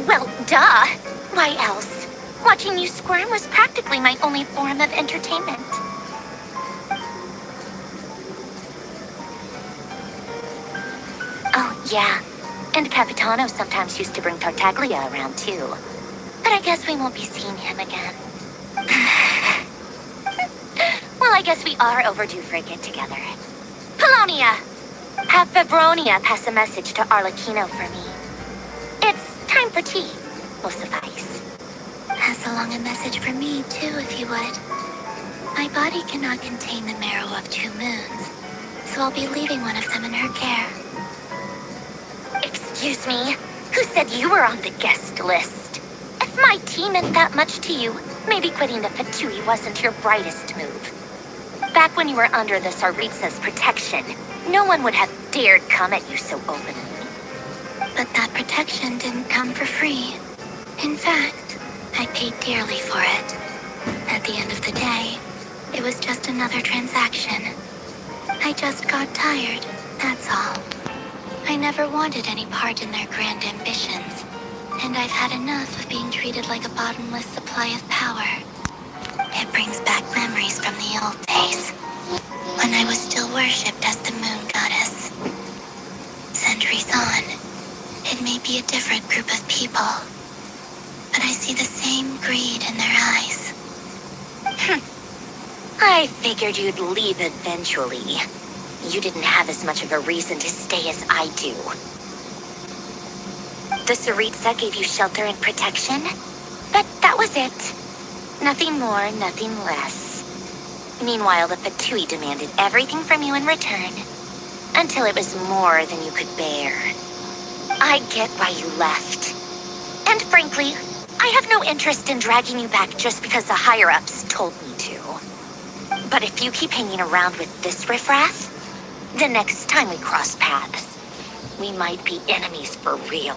S8: Well, duh. Why else? Watching you squirm was practically my only form of entertainment. Oh, yeah. And Capitano sometimes used to bring Tartaglia around, too. But I guess we won't be seeing him again. Well, I guess we are overdue for a get-together. Polonia! Have Febronia pass a message to Arlecchino for me. It's time for tea. Will suffice. Pass along a message for me, too, if you would. My body cannot contain the marrow of 2 moons, so I'll be leaving one of them in her care. Excuse me? Who said you were on the guest list? If my tea meant that much to you, maybe quitting the Fatui wasn't your brightest move. Back when you were under the Tsaritsa's protection, no one would have dared come at you so openly. But that protection didn't come for free. In fact, I paid dearly for it. At the end of the day, it was just another transaction. I just got tired, that's all. I never wanted any part in their grand ambitions, and I've had enough of being treated like a bottomless supply of power. It brings back memories from the old days, when I was still worshipped as the moon goddess. Centuries on, it may be a different group of people, but I see the same greed in their eyes. I figured you'd leave eventually. You didn't have as much of a reason to stay as I do. The Tsaritsa gave you shelter and protection, but that was it. Nothing more, nothing less. Meanwhile, the Fatui demanded everything from you in return, until it was more than you could bear. I get why you left. And frankly, I have no interest in dragging you back just because the higher-ups told me to. But if you keep hanging around with this riffraff, the next time we cross paths, we might be enemies for real.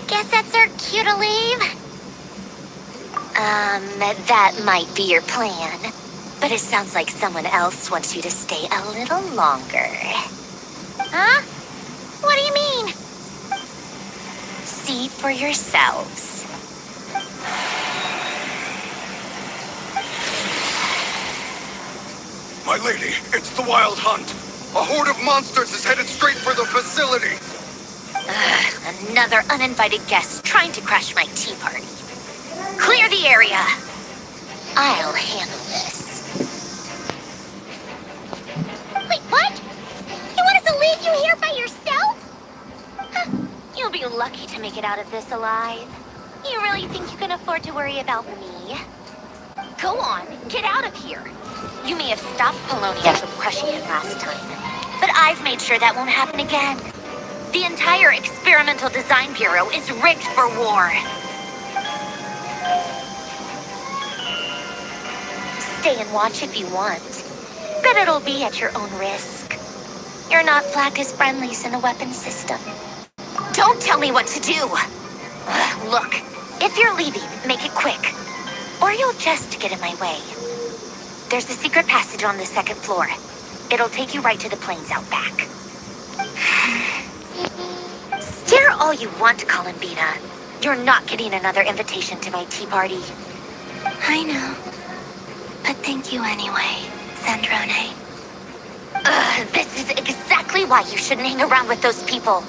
S8: Guess that's our cue to leave. That might be your plan. But it sounds like someone else wants you to stay a little longer. Huh? What do you mean? See for yourselves.
S7: My lady, it's the Wild Hunt. A horde of monsters is headed straight for the facility.
S8: Another uninvited guest trying to crash my tea party. Clear the area. I'll handle this. Wait, what? You want us to leave you here by yourself? Huh. You'll be lucky to make it out of this alive. You really think you can afford to worry about me? Go on, get out of here. You may have stopped Polonia from crushing him last time, but I've made sure that won't happen again. The entire Experimental Design Bureau is rigged for war. Stay and watch if you want, but it'll be at your own risk. You're not flagged as friendlies in the weapons system. Don't tell me what to do! Look, if you're leaving, make it quick, or you'll just get in my way. There's a secret passage on the 2nd floor. It'll take you right to the plains out back. Stare all you want, Columbina. You're not getting another invitation to my tea party. I know. But thank you anyway, Sandrone. This is exactly why you shouldn't hang around with those people.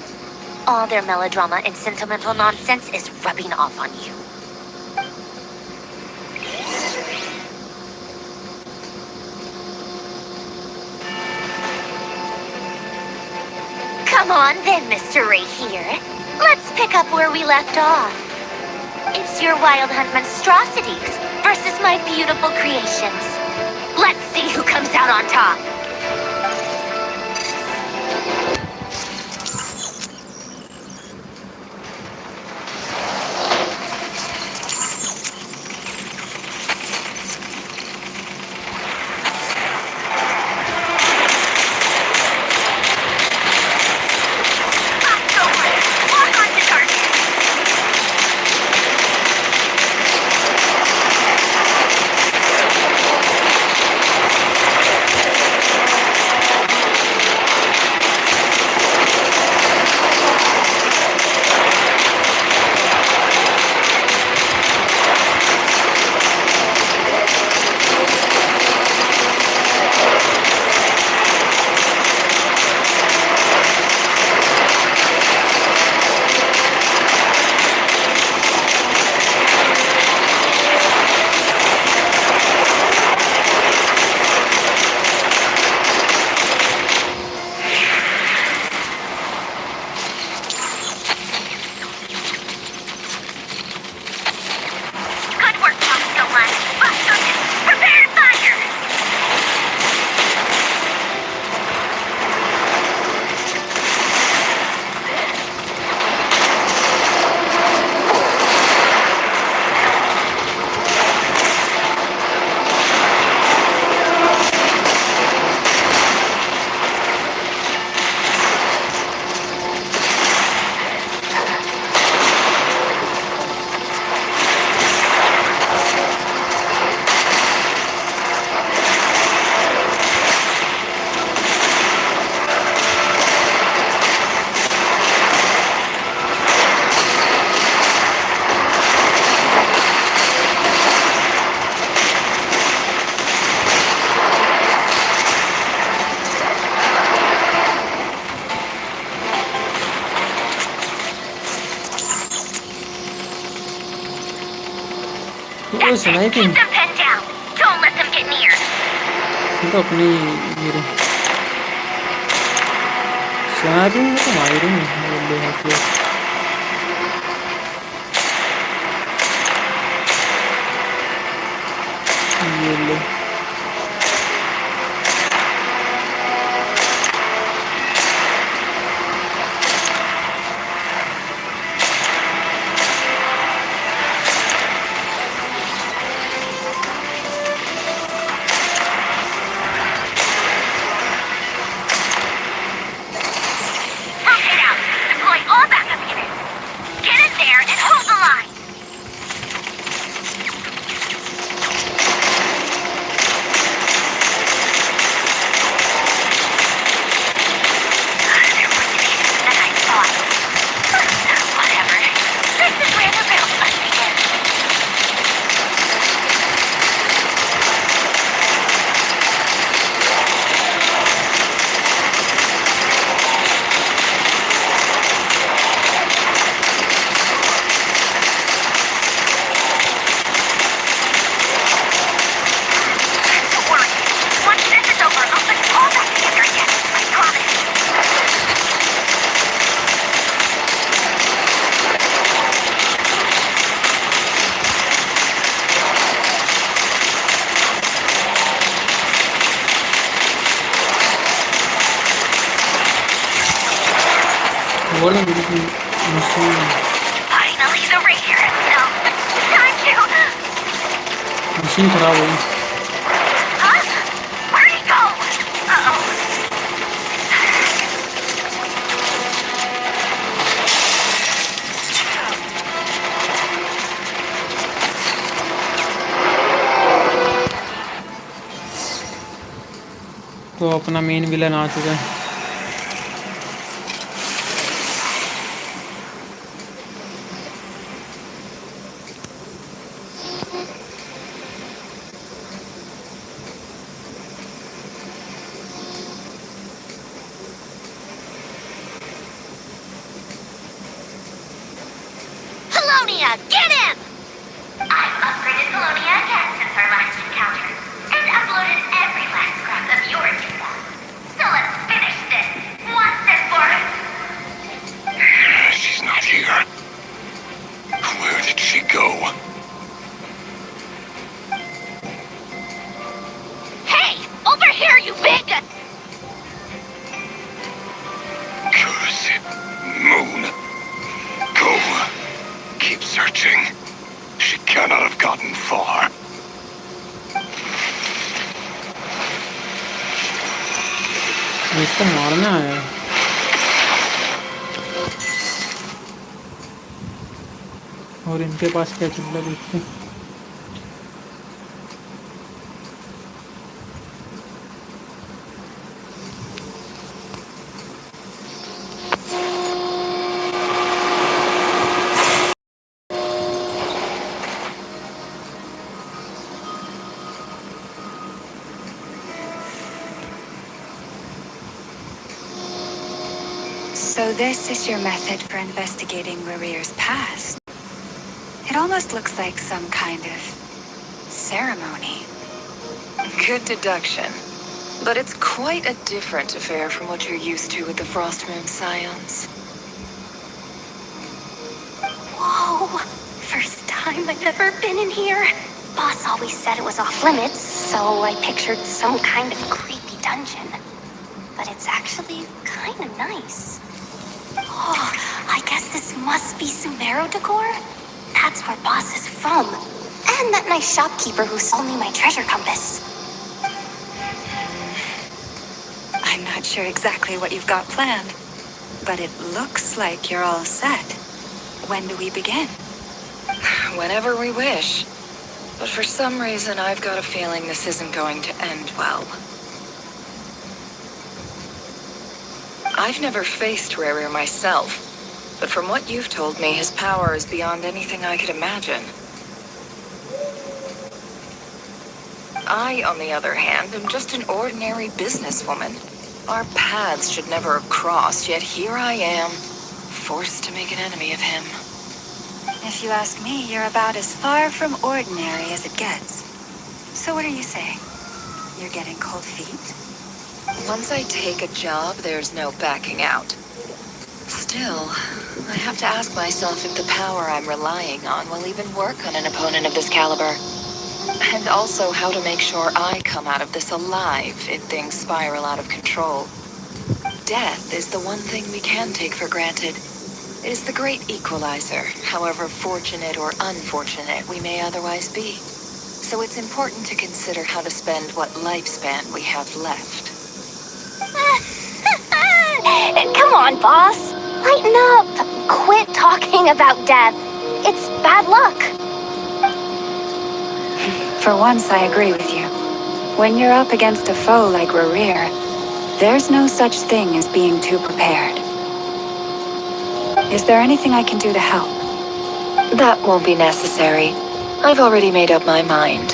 S8: All their melodrama and sentimental nonsense is rubbing off on you. Come on then, Mr. Right here. Let's pick up where we left off. It's your wild hunt monstrosities versus my beautiful creations. Let's see who comes out on top.
S1: Oh, sniping.
S8: Keep them pinned down. Don't let them get near.
S1: तो अपनी ये snapping में तो मार ही नहीं बोल रहे हैं ये ले Finally, the ranger itself. Time to. Machine खराब हो गई.
S8: Huh? Where'd he go? Uh-oh.
S1: तो अपना मेन विलन आ चुका है.
S8: get him! I've upgraded Colonia again since our last encounter, and uploaded every last scrap of your data. So let's finish this, once and for all.
S7: She's not here. Where did she go?
S8: Hey! Over here, you big...
S7: Curse it, Moon. Go. Keep searching. She cannot have gotten far.
S1: इसको मारना है और इनके पास क्या चल रहा है देखते हैं
S10: So this is your method for investigating Rarir's past. It almost looks like some kind of ceremony.
S11: Good deduction. But it's quite a different affair from what you're used to with the Frost Moon Scions.
S3: Whoa! First time I've ever been in here. Boss always said it was off limits, so I pictured some kind of creepy dungeon. But it's actually kind of nice. Oh, I guess this must be Sumero decor? That's where Boss is from. And that nice shopkeeper who sold me my treasure compass.
S10: I'm not sure exactly what you've got planned, but it looks like you're all set. When do we begin?
S11: Whenever we wish. But for some reason, I've got a feeling this isn't going to end well. I've never faced Rarir myself, but from what you've told me, his power is beyond anything I could imagine. I, on the other hand, am just an ordinary businesswoman. Our paths should never have crossed, yet here I am, forced to make an enemy of him.
S10: If you ask me, you're about as far from ordinary as it gets. So what are you saying? You're getting cold feet?
S11: Once I take a job, there's no backing out. Still, I have to ask myself if the power I'm relying on will even work on an opponent of this caliber. And also how to make sure I come out of this alive if things spiral out of control. Death is the one thing we can take for granted. It is the great equalizer, however fortunate or unfortunate we may otherwise be. So it's important to consider how to spend what lifespan we have left.
S3: Come on, boss. Lighten up. Quit talking about death. It's bad luck.
S10: For once, I agree with you. When you're up against a foe like Rarir, there's no such thing as being too prepared. Is there anything I can do to help?
S11: That won't be necessary. I've already made up my mind.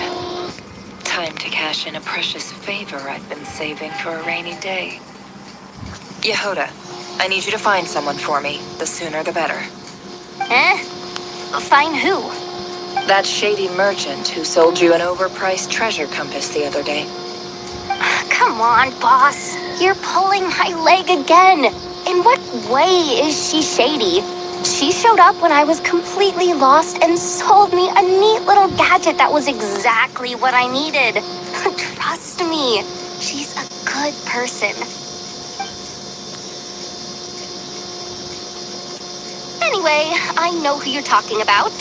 S11: Time to cash in a precious favor I've been saving for a rainy day. Yehoda, I need you to find someone for me. The sooner the better.
S3: Find who?
S11: That shady merchant who sold you an overpriced treasure compass the other day.
S3: Come on, boss. You're pulling my leg again. In what way is she shady? She showed up when I was completely lost and sold me a neat little gadget that was exactly what I needed. Trust me, she's a good person. Anyway, I know who you're talking about.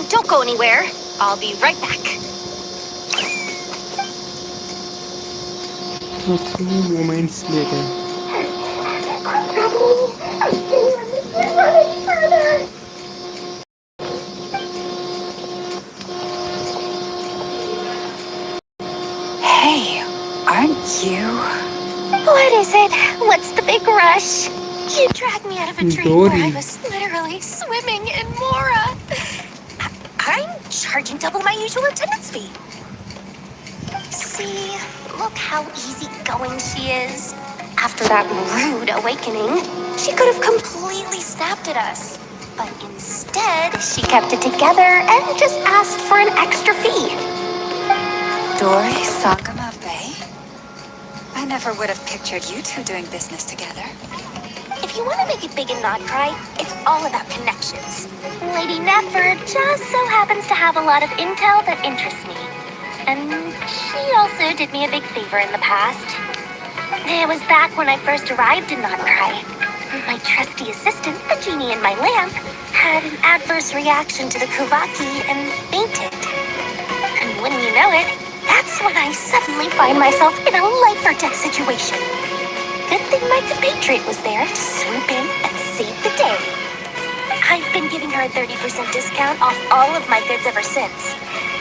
S3: Don't go anywhere. I'll be right back.
S1: A few moments later.
S10: Hey, aren't you?
S3: What is it? What's the big rush? You dragged me out of a dream where I was literally swimming in Mora. I'm charging double my usual attendance fee. See, look how easygoing she is. After that rude awakening, she could have completely snapped at us. But instead, she kept it together and just asked for an extra fee.
S10: Dory Sangama Bay? I never would have pictured you two doing business together.
S3: If you want to make it big and not cry, it's all about connections. Lady Nefer just so happens to have a lot of intel that interests me. And she also did me a big favor in the past. It was back when I first arrived in Notcry. My trusty assistant, the genie in my lamp, had an adverse reaction to the Kuvaki and fainted. And wouldn't you know it, that's when I suddenly find myself in a life-or-death situation. Good thing my compatriot was there to swoop in and save the day. I've been giving her a 30% discount off all of my goods ever since.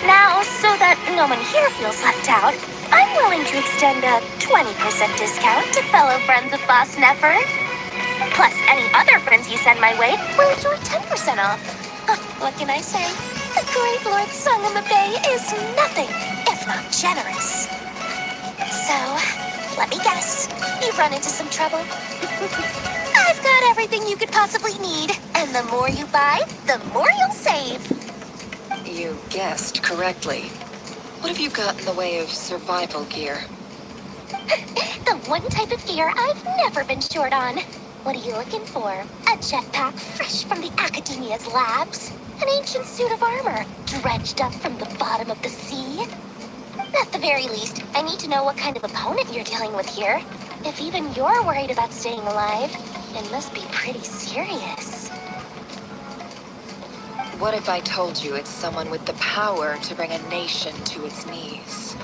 S3: Now, so that no one here feels left out, I'm willing to extend a 20% discount to fellow friends of Boss Nefer. Plus, any other friends you send my way will enjoy 10% off. What can I say? The Great Lord Sangama Bay is nothing if not generous. So, let me guess. You've run into some trouble. I've got everything you could possibly need. And the more you buy, the more you'll save.
S11: You guessed correctly. What have you got in the way of survival gear?
S3: The one type of gear I've never been short on. What are you looking for? A jetpack fresh from the Academia's labs? An ancient suit of armor dredged up from the bottom of the sea? At the very least, I need to know what kind of opponent you're dealing with here. If even you're worried about staying alive, it must be pretty serious.
S11: What if I told you it's someone with the power to bring a nation to its knees?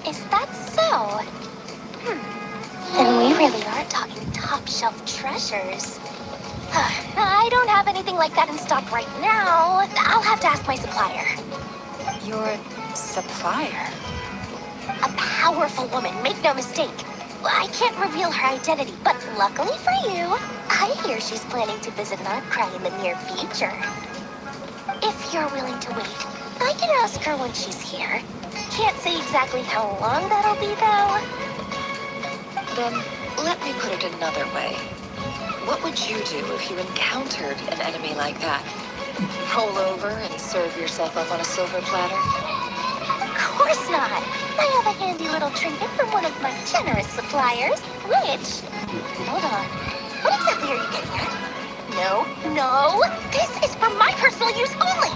S3: Is that so? Then we really are talking top-shelf treasures. I don't have anything like that in stock right now. I'll have to ask my supplier.
S11: Your supplier?
S3: A powerful woman, make no mistake. I can't reveal her identity, but luckily for you, I hear she's planning to visit Notcry in the near future. If you're willing to wait, I can ask her when she's here. Can't say exactly how long that'll be, though.
S11: Then, let me put it another way. What would you do if you encountered an enemy like that? Roll over and serve yourself up on a silver platter?
S3: Of course not. I have a handy little trinket from one of my generous suppliers, which... Hold on. What exactly are you getting at? No. This is for my personal use only.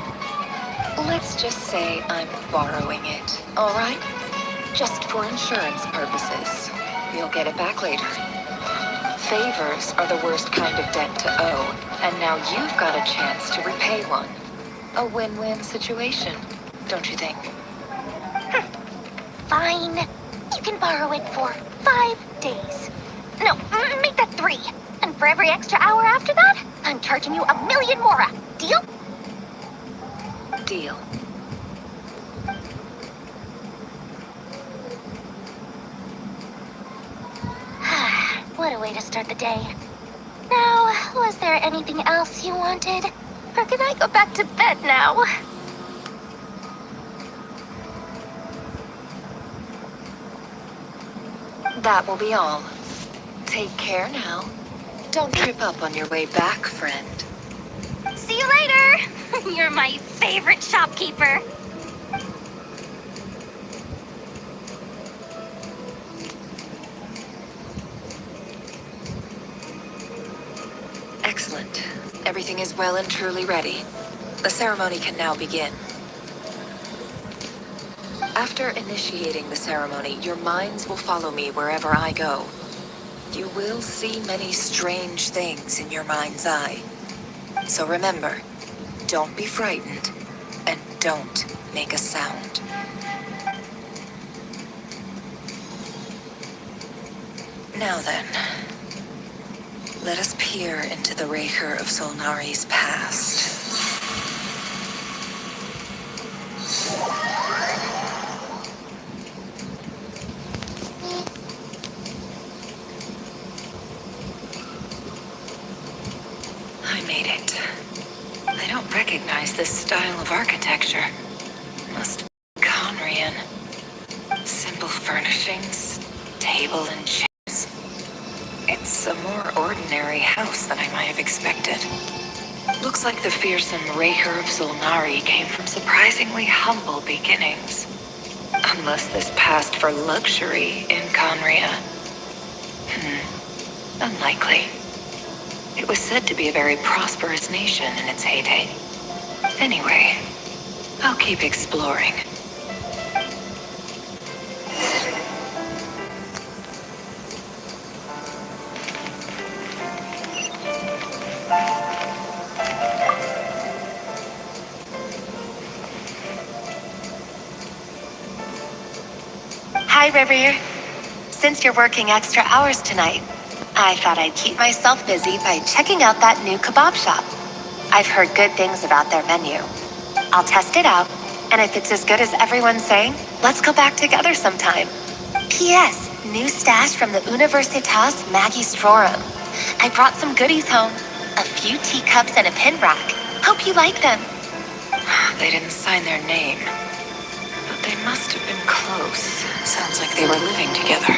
S11: Let's just say I'm borrowing it, all right? Just for insurance purposes. You'll get it back later. Favors are the worst kind of debt to owe, and now you've got a chance to repay one. A win-win situation, don't you think?
S3: Fine. You can borrow it for 5 days. No, make that 3. And for every extra hour after that, I'm charging you 1,000,000 more. Deal?
S11: Deal.
S3: What a way to start the day. Now, was there anything else you wanted? Or can I go back to bed now?
S11: That will be all. Take care now. Don't trip up on your way back, friend.
S3: See you later! You're my favorite shopkeeper.
S11: Excellent. Everything is well and truly ready. The ceremony can now begin. After initiating the ceremony, your minds will follow me wherever I go. You will see many strange things in your mind's eye. So remember, don't be frightened, and don't make a sound. Now then, let us peer into the Raker of Solnari's past. I made it. I don't recognize this style of architecture. Must be Conrian. Simple furnishings, table and chairs. It's a more ordinary house than I might have expected. Looks like the fearsome Raker of Solnari came from surprisingly humble beginnings. Unless this passed for luxury in Conria. Unlikely. It was said to be a very prosperous nation in its heyday. Anyway, I'll keep exploring.
S12: Hi, River. Since you're working extra hours tonight, I thought I'd keep myself busy by checking out that new kebab shop. I've heard good things about their menu. I'll test it out, and if it's as good as everyone's saying, let's go back together sometime. P.S. New stash from the Universitas Magistrorum. I brought some goodies home. A few teacups and a pin rack. Hope you like them.
S11: They didn't sign their name, but they must have been close. Sounds like they were living together.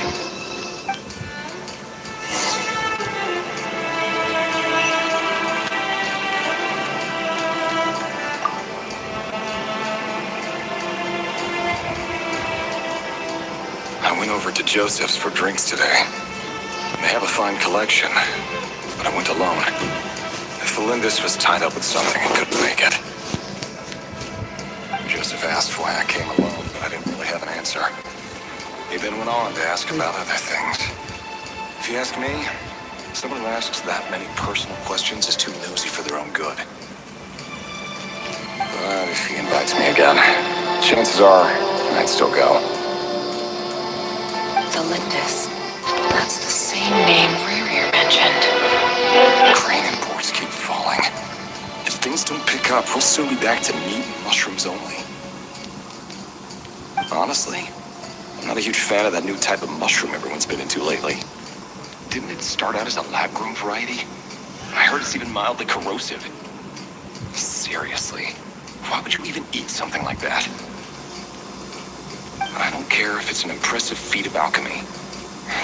S13: I went over to Joseph's for drinks today. They have a fine collection, but I went alone. Felindus was tied up with something and couldn't make it. Joseph asked why I came alone, but I didn't really have an answer. He then went on to ask about other things. If you ask me, someone who asks that many personal questions is too nosy for their own good. But if he invites me again, chances are I'd still go.
S11: Felindus. That's the same name Rerir mentioned.
S13: Crane imports keep falling. If things don't pick up, we'll soon be back to meat and mushrooms only. Honestly, I'm not a huge fan of that new type of mushroom everyone's been into lately. Didn't it start out as a lab-grown variety? I heard it's even mildly corrosive. Seriously, why would you even eat something like that? I don't care if it's an impressive feat of alchemy.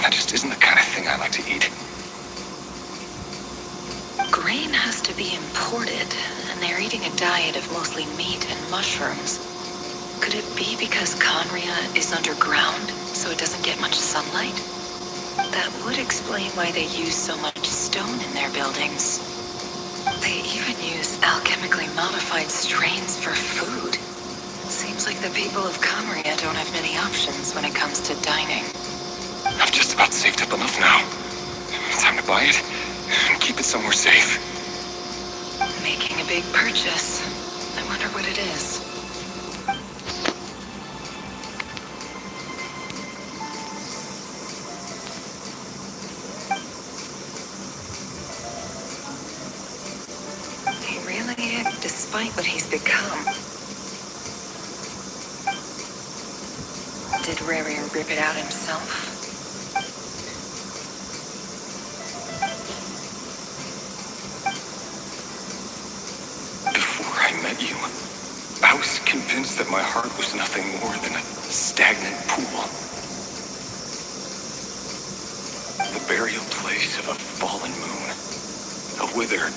S13: That just isn't the kind of thing I like to eat.
S11: Grain has to be imported, and they're eating a diet of mostly meat and mushrooms. Could it be because Conria is underground, so it doesn't get much sunlight? That would explain why they use so much stone in their buildings. They even use alchemically modified strains for food. Seems like the people of Conria don't have many options when it comes to dining.
S13: I've just about saved up enough now. Time to buy it and keep it somewhere safe.
S11: Making a big purchase. I wonder what it is. He really, despite what he's become. Did Rerir rip it out himself?
S13: Before I met you, I was convinced that my heart was nothing more than a stagnant pool. The burial place of a fallen moon. A withered,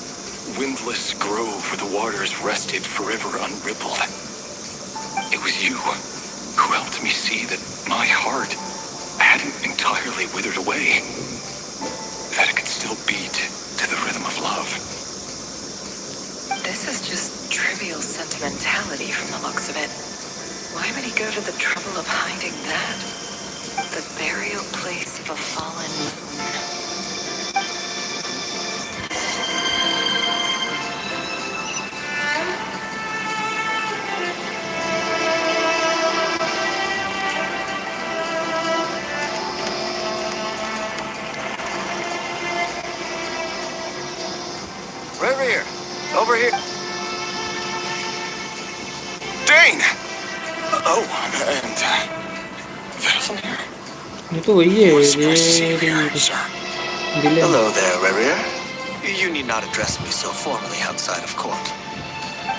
S13: windless grove where the waters rested forever unrippled. It was you who helped me see that my heart hadn't entirely withered away. That it could still beat to the rhythm of love.
S11: This is just trivial sentimentality from the looks of it. Why would he go to the trouble of hiding that? The burial place of a fallen moon.
S13: Rerir! Over here! Dane! Oh, and Vettleson here.
S1: ये तो वही है
S13: What a surprise to see you
S1: ये
S13: here, sir.
S1: Villain
S14: Hello there, Rerir. You need not address me so formally outside of court.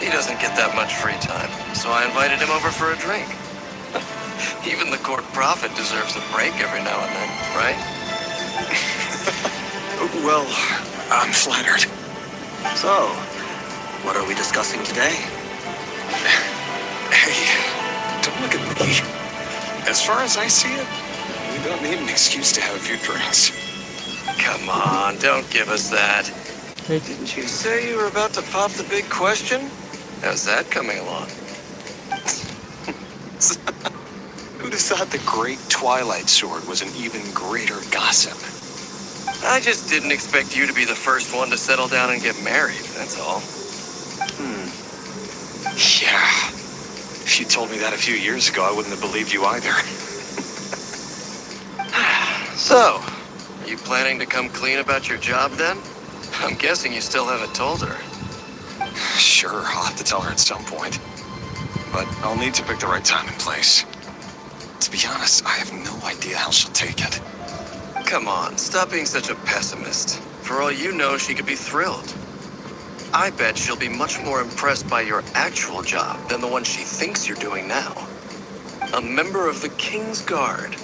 S2: He doesn't get that much free time, so I invited him over for a drink. Even the court prophet deserves a break every now and then, right?
S14: Well, I'm flattered. So, what are we discussing today?
S13: Hey, don't look at me. As far as I see it, we don't need an excuse to have a few drinks.
S2: Come on, don't give us that. Didn't you say you were about to pop the big question? How's that coming along?
S13: Who'd have thought the great Twilight Sword was an even greater gossip?
S2: I just didn't expect you to be the first one to settle down and get married, that's all.
S13: Yeah. If you told me that a few years ago, I wouldn't have believed you either.
S2: So, you planning to come clean about your job then? I'm guessing you still haven't told her.
S13: Sure, I'll have to tell her at some point. But I'll need to pick the right time and place. To be honest, I have no idea how she'll take it.
S2: Come on, stop being such a pessimist. For all you know, she could be thrilled. I bet she'll be much more impressed by your actual job than the one she thinks you're doing now. A member of the King's Guard.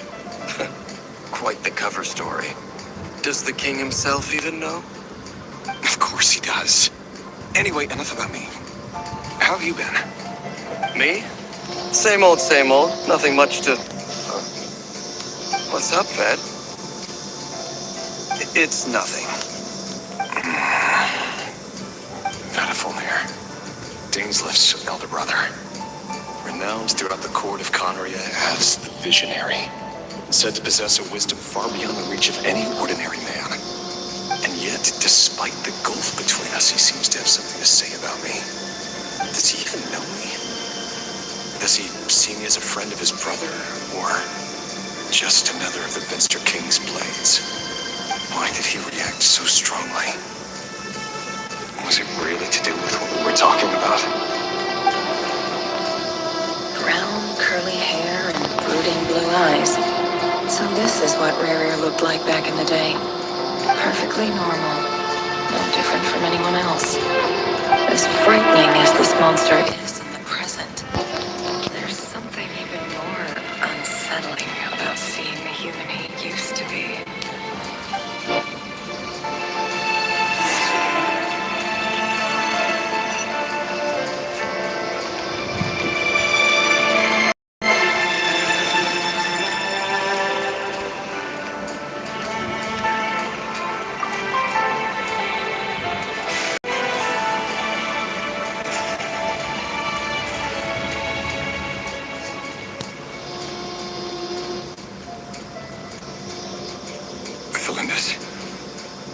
S2: Quite the cover story. Does the king himself even know?
S13: Of course he does. Anyway, enough about me. How have you been?
S2: Me? Same old, same old. Nothing much to... What's up, Fed?
S14: It's nothing.
S13: Vedifulnir, Daneslif's elder brother. Renowned throughout the court of Conria as the Visionary. Said to possess a wisdom far beyond the reach of any ordinary man. And yet, despite the gulf between us, he seems to have something to say about me. Does he even know me? Does he see me as a friend of his brother, or just another of the Venster King's blades? Why did he react so strongly? Was it really to do with what we were talking about?
S11: Brown, curly hair and brooding blue eyes. So this is what Rerir looked like back in the day. Perfectly normal. No different from anyone else. As frightening as this monster is in the present, there's something even more unsettling about seeing the human he used to be.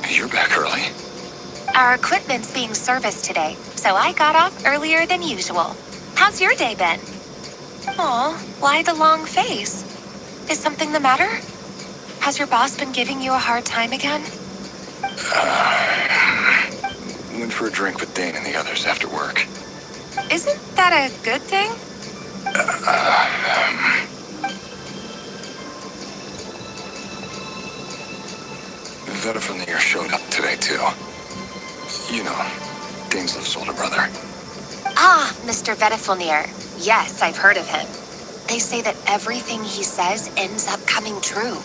S13: You're back early.
S12: Our equipment's being serviced today, so I got off earlier than usual. How's your day been? Aw, why the long face? Is something the matter? Has your boss been giving you a hard time again?
S13: Went for a drink with Dane and the others after work.
S12: Isn't that a good thing?
S13: Vedifulnir showed up today, too. You know, Daneslif's older brother.
S12: Ah, Mr. Vedifulnir. Yes, I've heard of him. They say that everything he says ends up coming true.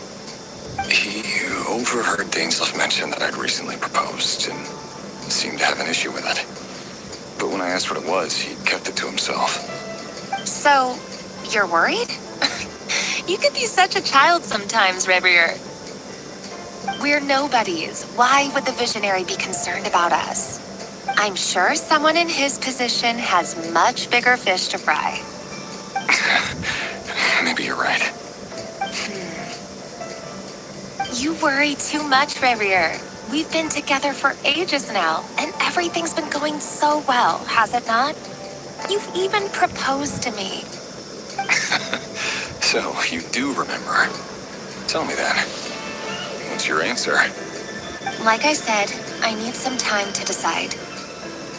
S13: He overheard Daneslif mention that I'd recently proposed and seemed to have an issue with it. But when I asked what it was, he kept it to himself.
S12: So, you're worried? You could be such a child sometimes, Revier. We're nobodies. Why would the Visionary be concerned about us? I'm sure someone in his position has much bigger fish to fry.
S13: Maybe you're right.
S12: You worry too much, Revier. We've been together for ages now, and everything's been going so well, has it not? You've even proposed to me.
S13: So, you do remember. Tell me then. What's your answer?
S12: Like I said, I need some time to decide.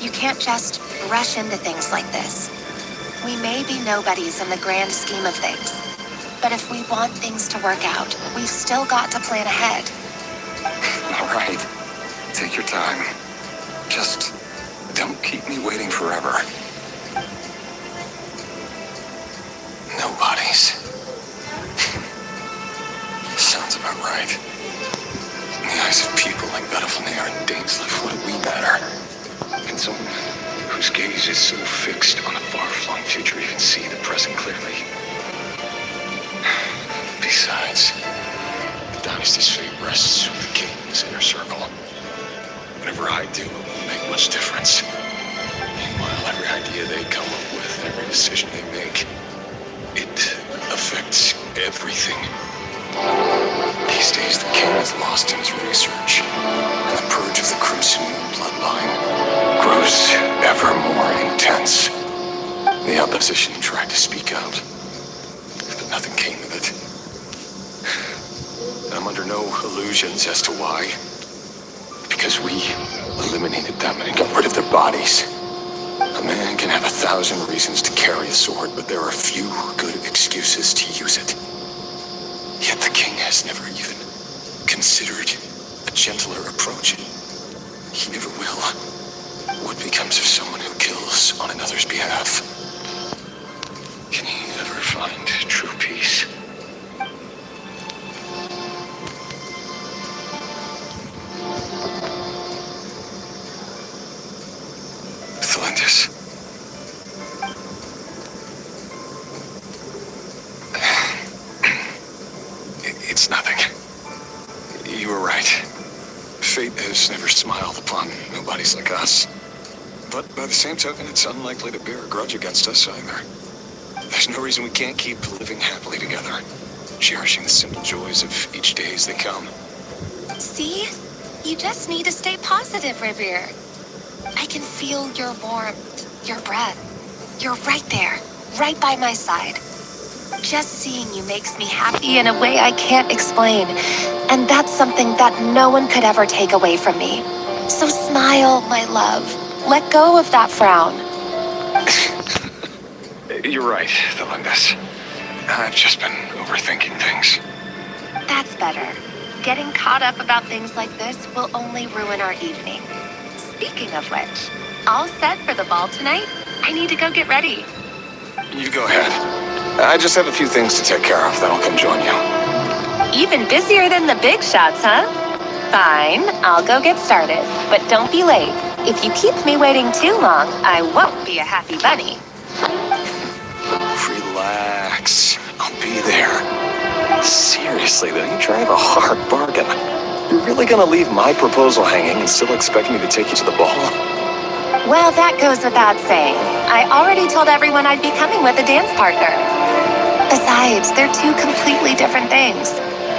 S12: You can't just rush into things like this. We may be nobodies in the grand scheme of things, but if we want things to work out, we've still got to plan ahead.
S13: All right. Take your time. Just don't keep me waiting forever. Nobodies. Sounds about right. In the eyes of people like Vedifulnir. idea they come up with, every decision they make, it affects everything. These days, the king is lost in his research, and the purge of the Crimson Moon bloodline grows ever more intense. The opposition tried to speak out, but nothing came of it. I'm under no illusions as to why. Because we eliminated them and got rid of their bodies. A man can have 1,000 reasons to carry a sword, but there are few good excuses to use it. Yet the king has never even considered a gentler approach. He never will. What becomes of someone who kills on another's behalf? Can he ever find true peace? Thalindis. It's nothing. You were right. Fate has never smiled upon nobodies like us. But by the same token, it's unlikely to bear a grudge against us either. There's no reason we can't keep living happily together, cherishing the simple joys of each day as they come.
S12: See? You just need to stay positive, Revere. I can feel your warmth, your breath. You're right there, right by my side. Just seeing you makes me happy in a way I can't explain. And that's something that no one could ever take away from me. So smile, my love. Let go of that frown.
S13: You're right, Thalindis. I've just been overthinking things.
S12: That's better. Getting caught up about things like this will only ruin our evening. Speaking of which, all set for the ball tonight? I need to go get ready.
S13: You go ahead. I just have a few things to take care of, then I'll come join you.
S12: Even busier than the big shots, huh? Fine, I'll go get started. But don't be late. If you keep me waiting too long, I won't be a happy bunny.
S13: Relax. I'll be there. Seriously, though, you drive a hard bargain. You're really gonna leave my proposal hanging and still expect me to take you to the ball?
S12: Well, that goes without saying. I already told everyone I'd be coming with a dance partner. Besides, they're two completely different things.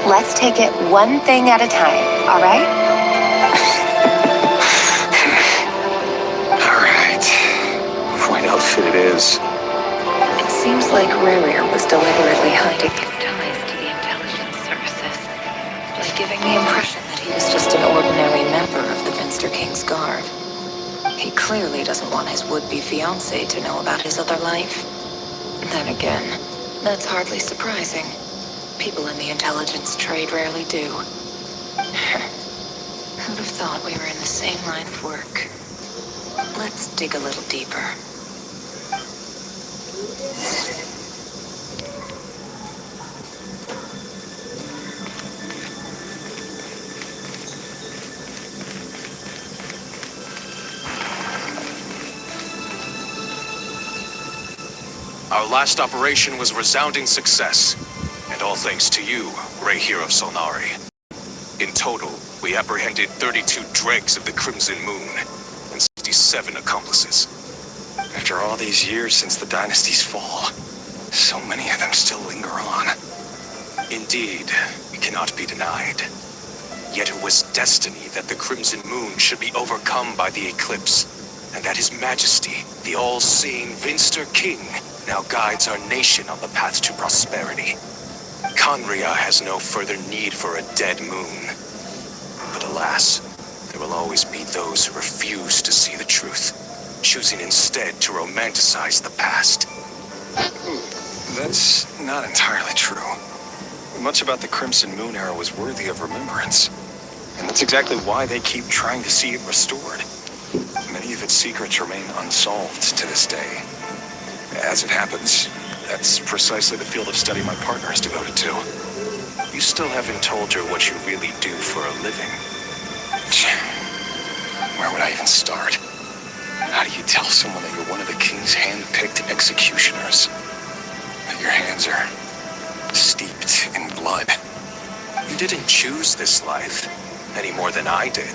S12: Let's take it one thing at a time, all right?
S13: All right. White outfit it is.
S11: It seems like Riri was deliberately hiding his ties to the intelligence services by giving the impression that he was just an ordinary member of the Finster King's Guard. He clearly doesn't want his would-be fiancée to know about his other life. Then again, that's hardly surprising. People in the intelligence trade rarely do. Who'd have thought we were in the same line of work? Let's dig a little deeper.
S15: Our last operation was a resounding success, and all thanks to you, Ray here of Solnari. In total, we apprehended 32 dregs of the Crimson Moon, and 67 accomplices.
S13: After all these years since the dynasty's fall, so many of them still linger on.
S15: Indeed, it cannot be denied. Yet it was destiny that the Crimson Moon should be overcome by the eclipse, and that His Majesty, the all-seeing Finster King, now guides our nation on the path to prosperity. Conria has no further need for a dead moon. But alas, there will always be those who refuse to see the truth, choosing instead to romanticize the past.
S13: That's not entirely true. Much about the Crimson Moon era was worthy of remembrance. And that's exactly why they keep trying to see it restored. Many of its secrets remain unsolved to this day. As it happens, that's precisely the field of study my partner is devoted to.
S15: You still haven't told her what you really do for a living.
S13: Where would I even start? How do you tell someone that you're one of the king's hand-picked executioners? That your hands are steeped in blood?
S15: You didn't choose this life, any more than I did.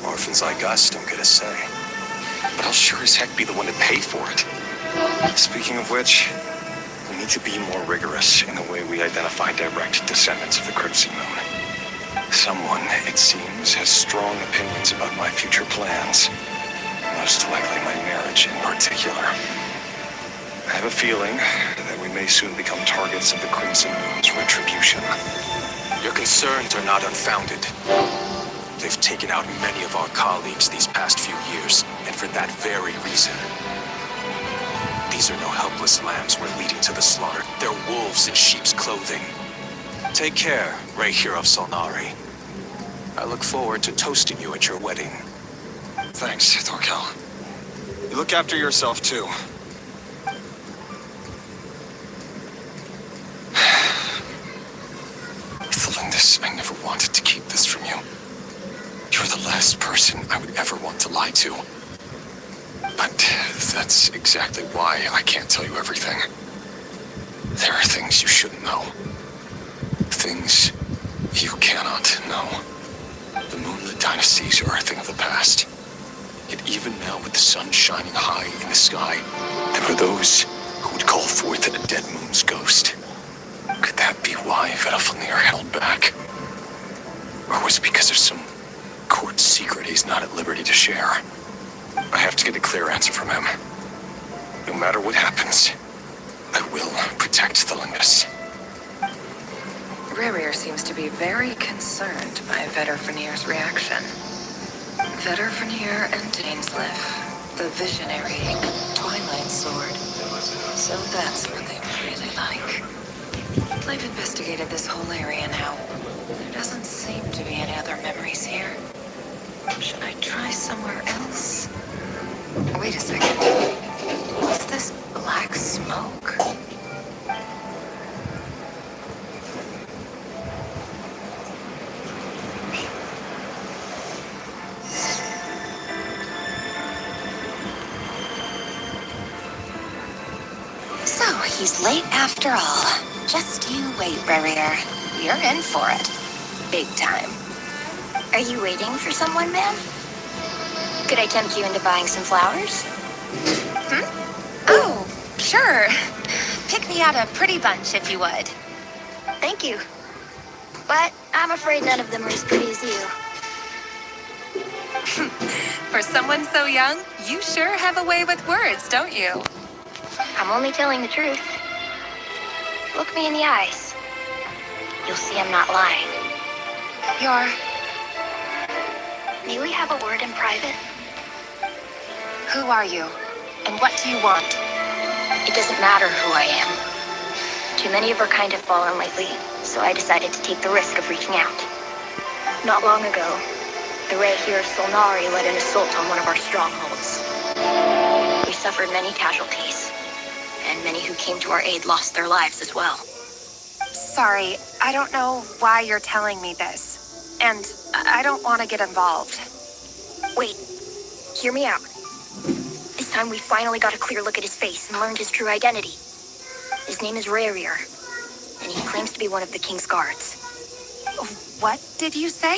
S15: Orphans like us don't get a say. but I'll sure as heck be the one to pay for it. Speaking of which, we need to be more rigorous in the way we identify direct descendants of the Crimson Moon. Someone, it seems, has strong opinions about my future plans. Most likely my marriage in particular. I have a feeling that we may soon become targets of the Crimson Moon's retribution. Your concerns are not unfounded. They've taken out many of our colleagues these past few years, and for that very reason. These are no helpless lambs we're leading to the slaughter. They're wolves in sheep's clothing. Take care, Rayhir of Solnari. I look forward to toasting you at your wedding.
S13: Thanks, Thorkel. You look after yourself, too. Thelindis, I never wanted to keep this from you. You're the last person I would ever want to lie to. But that's exactly why I can't tell you everything. There are things you shouldn't know. Things you cannot know. The moonlit dynasties are a thing of the past. Yet even now with the sun shining high in the sky, there are those who would call forth a dead moon's ghost. Could that be why Vedalfnir held back? Or was it because of some court secret he's not at liberty to share? I have to get a clear answer from him. No matter what happens, I will protect Thelindis.
S11: Rerir seems to be very concerned by Vedalfnir's reaction. Vedalfnir and Dainsleif, the visionary Twilight Sword. So that's what they were really like. I've investigated this whole area now. There doesn't seem to be any other memories here. Should I try somewhere else? Wait a second. What's this black smoke?
S12: So, he's late after all. Just you wait, Rerir. You're in for it. Big time. Are you waiting for someone, ma'am? Could I tempt you into buying some flowers?
S16: Oh, sure. Pick me out a pretty bunch if you would.
S3: Thank you. But I'm afraid none of them are as pretty as you.
S16: For someone so young, you sure have a way with words, don't you?
S3: I'm only telling the truth. Look me in the eyes. You'll see I'm not lying.
S16: You're...
S3: May we have a word in private?
S16: Who are you? And what do you want?
S3: It doesn't matter who I am. Too many of our kind have fallen lately, so I decided to take the risk of reaching out. Not long ago, the Rayhir of Solnari led an assault on one of our strongholds. We suffered many casualties, and many who came to our aid lost their lives as well.
S16: Sorry, I don't know why you're telling me this. And I don't want to get involved.
S3: Wait, hear me out. This time we finally got a clear look at his face and learned his true identity. His name is Rerir, and he claims to be one of the king's guards.
S16: What did you say?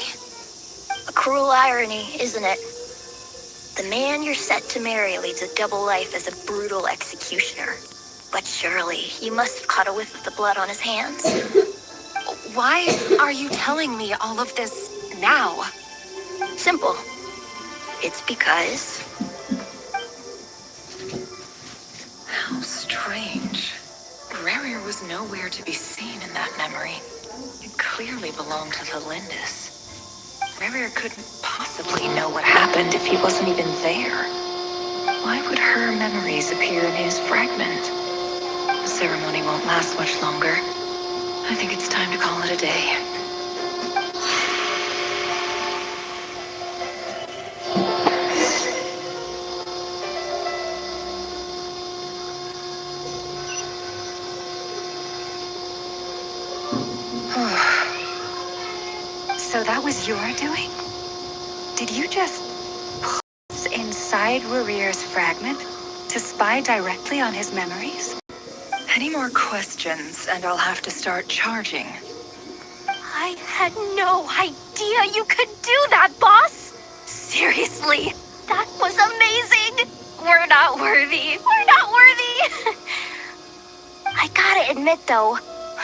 S3: A cruel irony, isn't it? The man you're set to marry leads a double life as a brutal executioner. But surely, you must have caught a whiff of the blood on his hands.
S16: Why are you telling me all of this now?
S3: Simple. It's because...
S11: How strange. Rerir was nowhere to be seen in that memory. It clearly belonged to Thelindis. Rerir couldn't possibly know what happened if he wasn't even there. Why would her memories appear in his fragment? The ceremony won't last much longer. I think it's time to call it a day.
S10: So that was your doing? Did you just pause inside Rerir's fragment to spy directly on his memories?
S11: Any more questions, and I'll have to start charging.
S3: I had no idea you could do that, boss! Seriously, That was amazing! We're not worthy. We're not worthy! I gotta admit, though,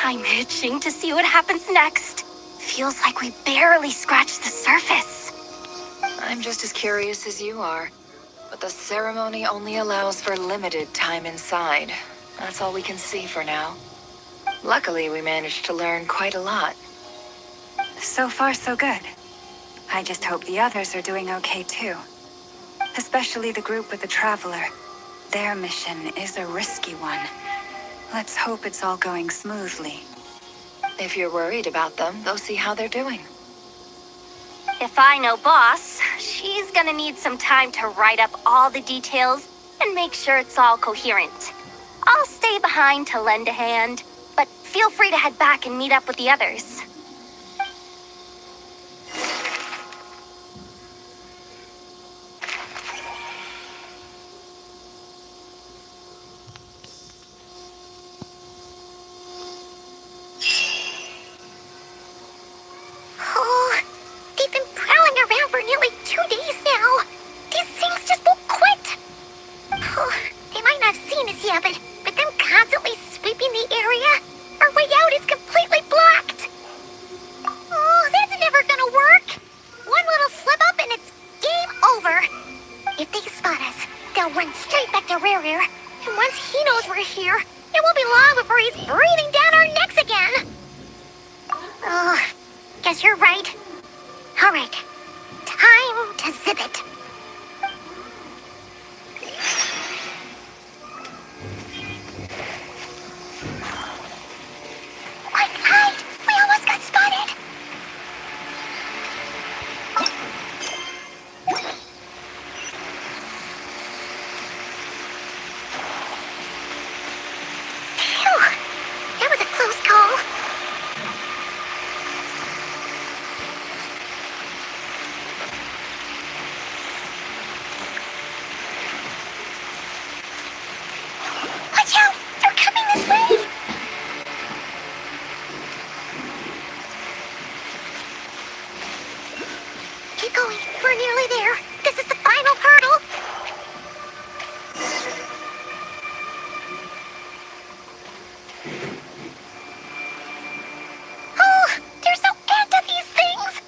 S3: I'm itching to see what happens next. Feels like we barely scratched the surface.
S11: I'm just as curious as you are. But the ceremony only allows for limited time inside. That's all we can see for now. Luckily, we managed to learn quite a lot.
S10: So far, so good. I just hope the others are doing okay too. Especially the group with the Traveler. Their mission is a risky one. Let's hope it's all going smoothly.
S11: If you're worried about them, go see how they're doing.
S3: If I know Boss, she's gonna need some time to write up all the details and make sure it's all coherent. I'll stay behind to lend a hand, but feel free to head back and meet up with the others.
S8: Oh, they've been prowling around for nearly 2 days now. These things just won't quit. Oh, they might not have seen us yet, but them constantly sweeping the area, our way out is completely blocked. Oh, that's never gonna work. One little slip up and it's game over. If they spot us, they'll run straight back to Rear. And once he knows we're here, it won't be long before he's breathing down our necks again. Oh, guess you're right. All right, time to zip it. Quick, hide! We almost got spotted. Phew, that was a close call. Watch out! They're coming this way! Keep going. We're nearly there. This is the final hurdle. Oh, there's no end to these things.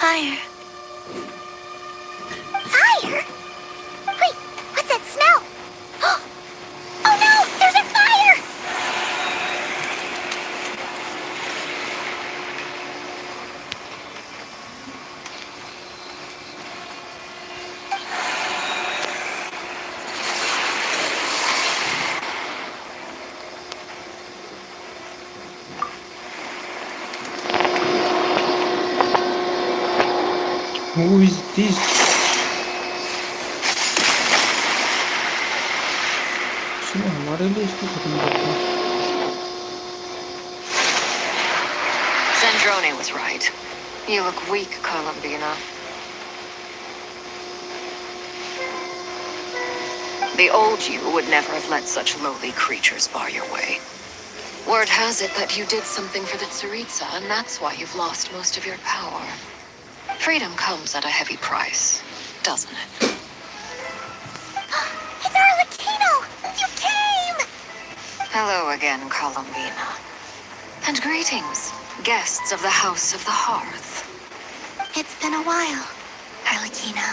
S10: Fire.
S8: Fire? Wait, what's that smell? Oh no, there's a fire!
S1: Who is this? चलो हमारे लिए इसको खत्म करते हैं.
S11: Zandrone was right. You look weak, Columbina. The old you would never have let such lowly creatures bar your way. Word has it that you did something for the Tsaritsa, and that's why you've lost most of your power. Freedom comes at a heavy price, doesn't it?
S8: It's Arlecchino! You came!
S11: Hello again, Columbina. And greetings, guests of the House of the Hearth.
S8: It's been a while, Arlecchino.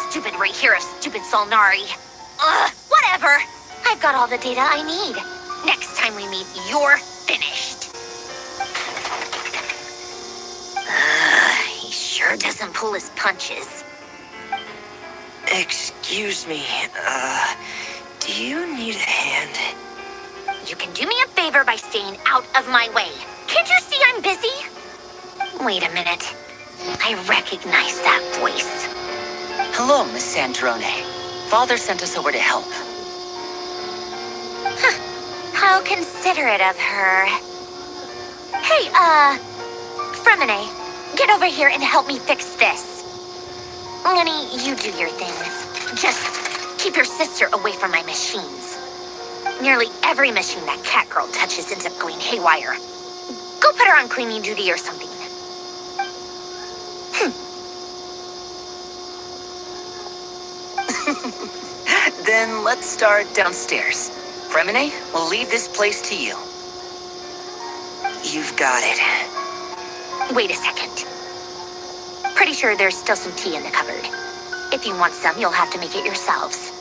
S3: Stupid Rayhira, stupid Solnari. Whatever. I've got all the data I need. Next time we meet, you're finished. He
S8: sure doesn't pull his punches.
S9: Excuse me, do you need a hand?
S8: You can do me a favor by staying out of my way. Can't you see I'm busy? Wait a minute. I recognize that voice.
S9: Hello, Miss Sandrone. Father sent us over to help.
S8: How considerate of her. Hey, Fremine, get over here and help me fix this. Lenny, you do your thing. Just keep your sister away from my machines. Nearly every machine that cat girl touches ends up going haywire. Go put her on cleaning duty or something.
S9: Then let's start downstairs. Fremine, we'll leave this place to you. You've got it.
S8: Wait a second. Pretty sure there's still some tea in the cupboard. If you want some, you'll have to make it yourselves.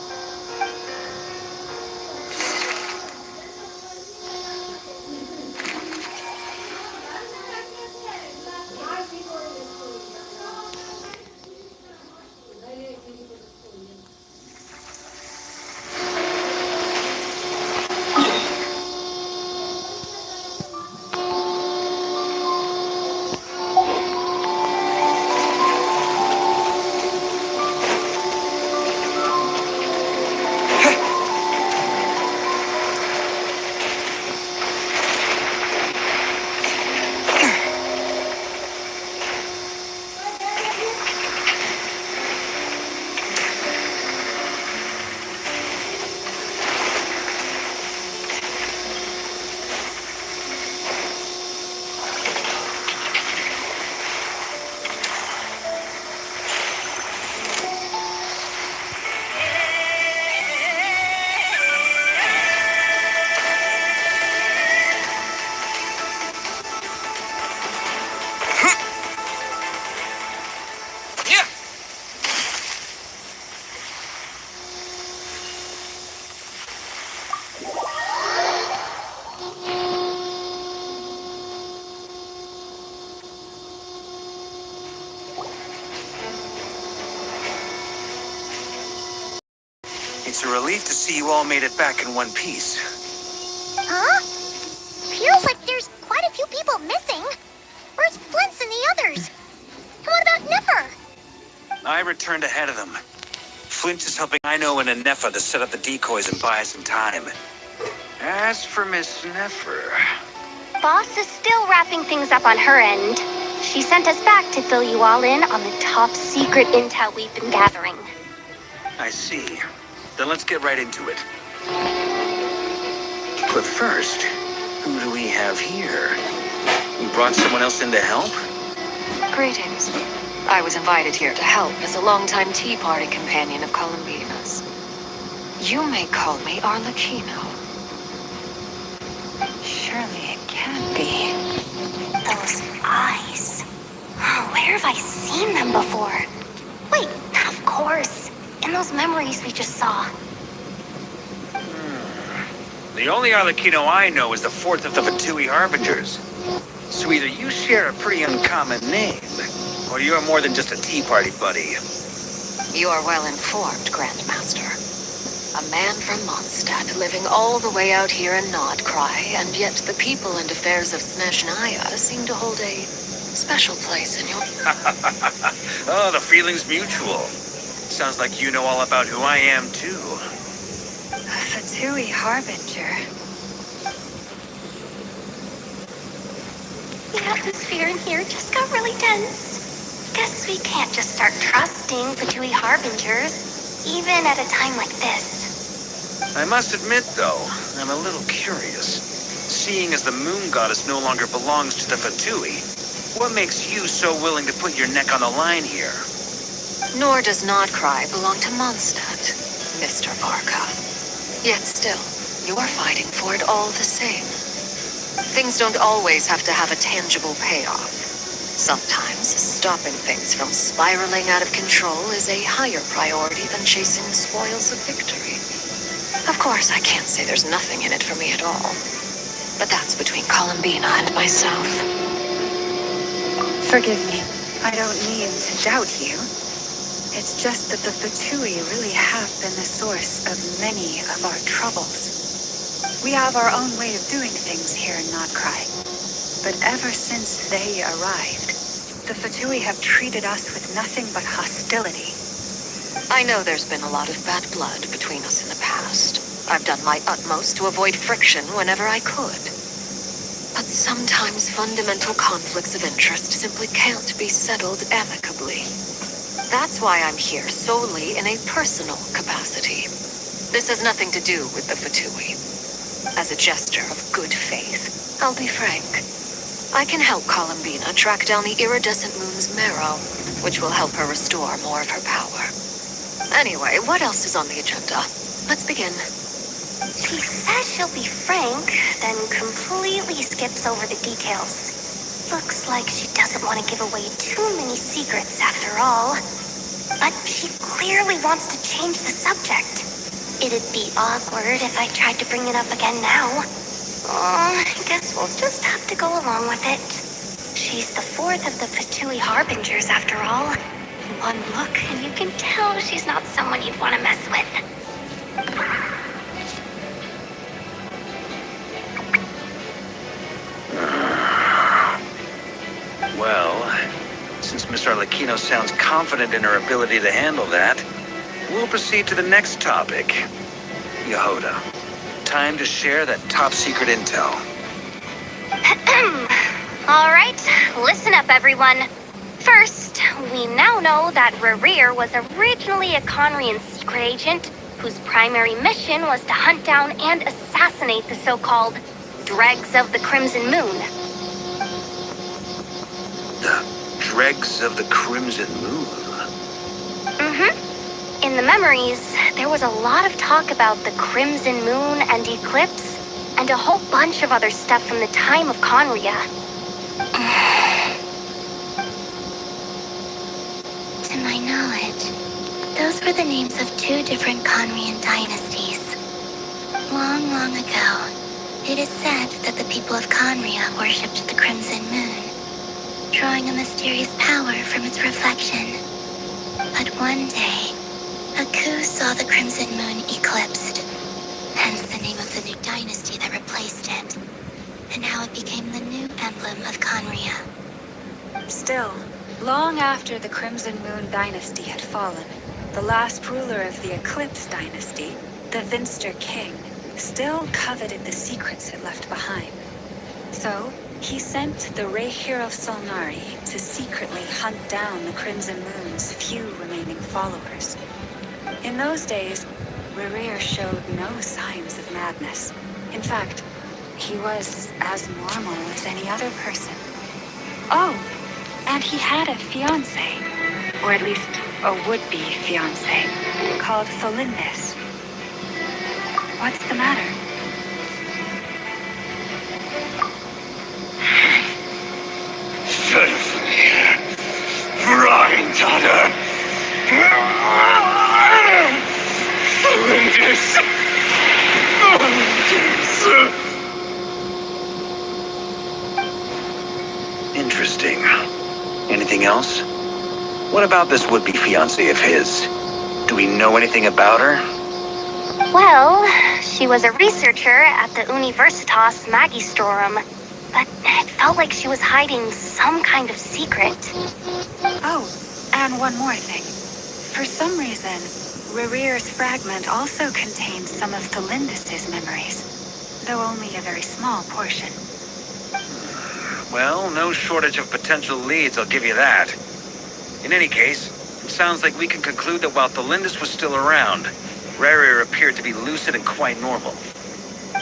S9: It's a relief to see you all made it back in one piece.
S8: Huh? Feels like there's quite a few people missing. Where's Flint's and the others? And what about Nipper?
S9: I returned ahead of them. Flint is helping Ino and Anefa to set up the decoys and buy us some time. As for Miss Neffer...
S3: Boss is still wrapping things up on her end. She sent us back to fill you all in on the top secret intel we've been gathering.
S9: I see. Then let's get right into it. But first, who do we have here? You brought someone else in to help?
S11: Greetings. I was invited here to help as a longtime Tea Party companion of Columbina's. You may call me Arlecchino.
S8: Surely it can't be. Those eyes. Oh, where have I seen them before? Wait, of course. In those memories we just saw.
S9: The only Arlecchino I know is the fourth of the Fatui Harbingers. So either you share a pretty uncommon name, or you are more than just a Tea Party buddy.
S11: You are well informed, Grandmaster. A man from Mondstadt living all the way out here in Nodcry, and yet the people and affairs of Snezhnaya seem to hold a special place in your...
S9: Oh, the feeling's mutual. Sounds like you know all about who I am, too.
S10: A Fatui Harbinger.
S3: The atmosphere in here just got really tense. Guess we can't just start trusting Fatui Harbingers, even at a time like this.
S9: I must admit, though, I'm a little curious. Seeing as the moon goddess no longer belongs to the Fatui, what makes you so willing to put your neck on the line here?
S11: Nor does Nodcry belong to Mondstadt, Mr. Varka. Yet still, you're fighting for it all the same. Things don't always have to have a tangible payoff. Sometimes, stopping things from spiraling out of control is a higher priority than chasing the spoils of victory. Of course, I can't say there's nothing in it for me at all. But that's between Columbina and myself.
S10: Forgive me. I don't mean to doubt you. It's just that the Fatui really have been the source of many of our troubles. We have our own way of doing things here in Notcry. But ever since they arrived, the Fatui have treated us with nothing but hostility.
S11: I know there's been a lot of bad blood between us in the past. I've done my utmost to avoid friction whenever I could. But sometimes fundamental conflicts of interest simply can't be settled amicably. That's why I'm here solely in a personal capacity. This has nothing to do with the Fatui. As a gesture of good faith, I'll be frank. I can help Columbina track down the iridescent moon's marrow, which will help her restore more of her power. Anyway, what else is on the agenda? Let's begin.
S3: She says she'll be frank, then completely skips over the details. Looks like she doesn't want to give away too many secrets after all. But she clearly wants to change the subject. It'd be awkward if I tried to bring it up again now. I guess we'll just have to go along with it. She's the fourth of the Fatui Harbingers after all. One look and you can tell she's not someone you'd want to mess with.
S9: Well, since Miss Arlecchino sounds confident in her ability to handle that, we'll proceed to the next topic. Yehuda, time to share that top-secret intel.
S3: All right, listen up, everyone. First, we now know that Rerir was originally a Conrian secret agent whose primary mission was to hunt down and assassinate the so-called Dregs of the Crimson Moon.
S9: The Dregs of the Crimson Moon?
S3: Mm-hmm. In the memories, there was a lot of talk about the Crimson Moon and Eclipse, and a whole bunch of other stuff from the time of Conria. To my knowledge, those were the names of two different Conrian dynasties. Long, long ago, it is said that the people of Conria worshipped the Crimson Moon, drawing a mysterious power from its reflection. But one day, a coup saw the Crimson Moon eclipsed, hence the name of the new dynasty that replaced it, and how it became the new emblem of Conria.
S10: Still, long after the Crimson Moon dynasty had fallen, the last ruler of the Eclipse dynasty, the Vinster King, still coveted the secrets it left behind. So, he sent the Rehir of Solnari to secretly hunt down the Crimson Moon's few remaining followers. In those days, Rerir showed no signs of madness. In fact, he was as normal as any other person. Oh, and he had a fiancé, or at least a would-be fiancé, called Tholindis. What's the matter?
S7: Granddaughter!
S9: Interesting. Anything else? What about this would-be fiancé of his? Do we know anything about her?
S3: Well, she was a researcher at the Universitas Magistrorum, but it felt like she was hiding some kind of secret.
S10: Oh, and one more thing. For some reason, Rerir's fragment also contained some of Tholindis' memories, though only a very small portion.
S9: Well, no shortage of potential leads, I'll give you that. In any case, it sounds like we can conclude that while Tholindis was still around, Rerir appeared to be lucid and quite normal.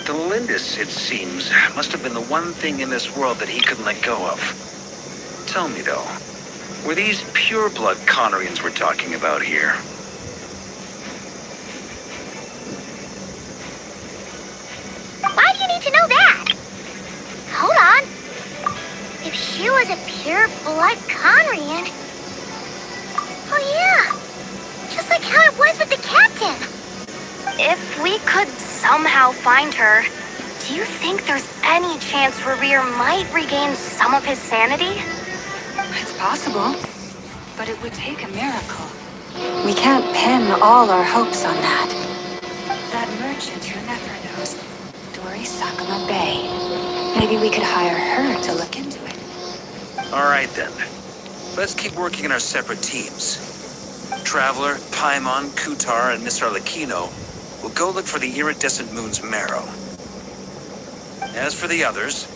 S9: Tholindis, it seems, must have been the one thing in this world that he couldn't let go of. Tell me, though, were these pure-blood Conrians we're talking about here?
S8: Why do you need to know that? Hold on. If she was a pure-blood Conrian... Oh yeah, just like how it was with the captain.
S3: If we could somehow find her, do you think there's any chance Rerir might regain some of his sanity?
S10: It's possible. but it would take a miracle. We can't pin all our hopes on that. That merchant who never knows, Dory Sakuma Bay. Maybe we could hire her to look into it.
S9: All right, then. Let's keep working in our separate teams. Traveler, Paimon, Kutar, and Miss Arlecchino will go look for the iridescent moon's marrow. As for the others...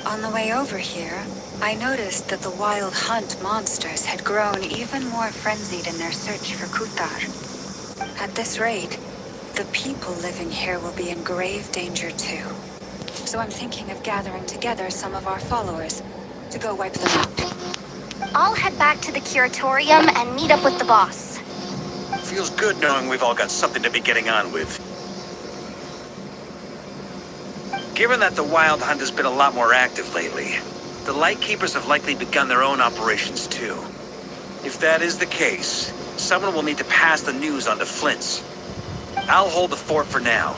S10: On the way over here, I noticed that the Wild Hunt monsters had grown even more frenzied in their search for Kutar. At this rate, the people living here will be in grave danger too. So I'm thinking of gathering together some of our followers to go wipe them out.
S3: I'll head back to the curatorium and meet up with the boss.
S9: Feels good knowing we've all got something to be getting on with. Given that the Wild Hunt has been a lot more active lately, the Lightkeepers have likely begun their own operations too. If that is the case, someone will need to pass the news on to Flint's. I'll hold the fort for now,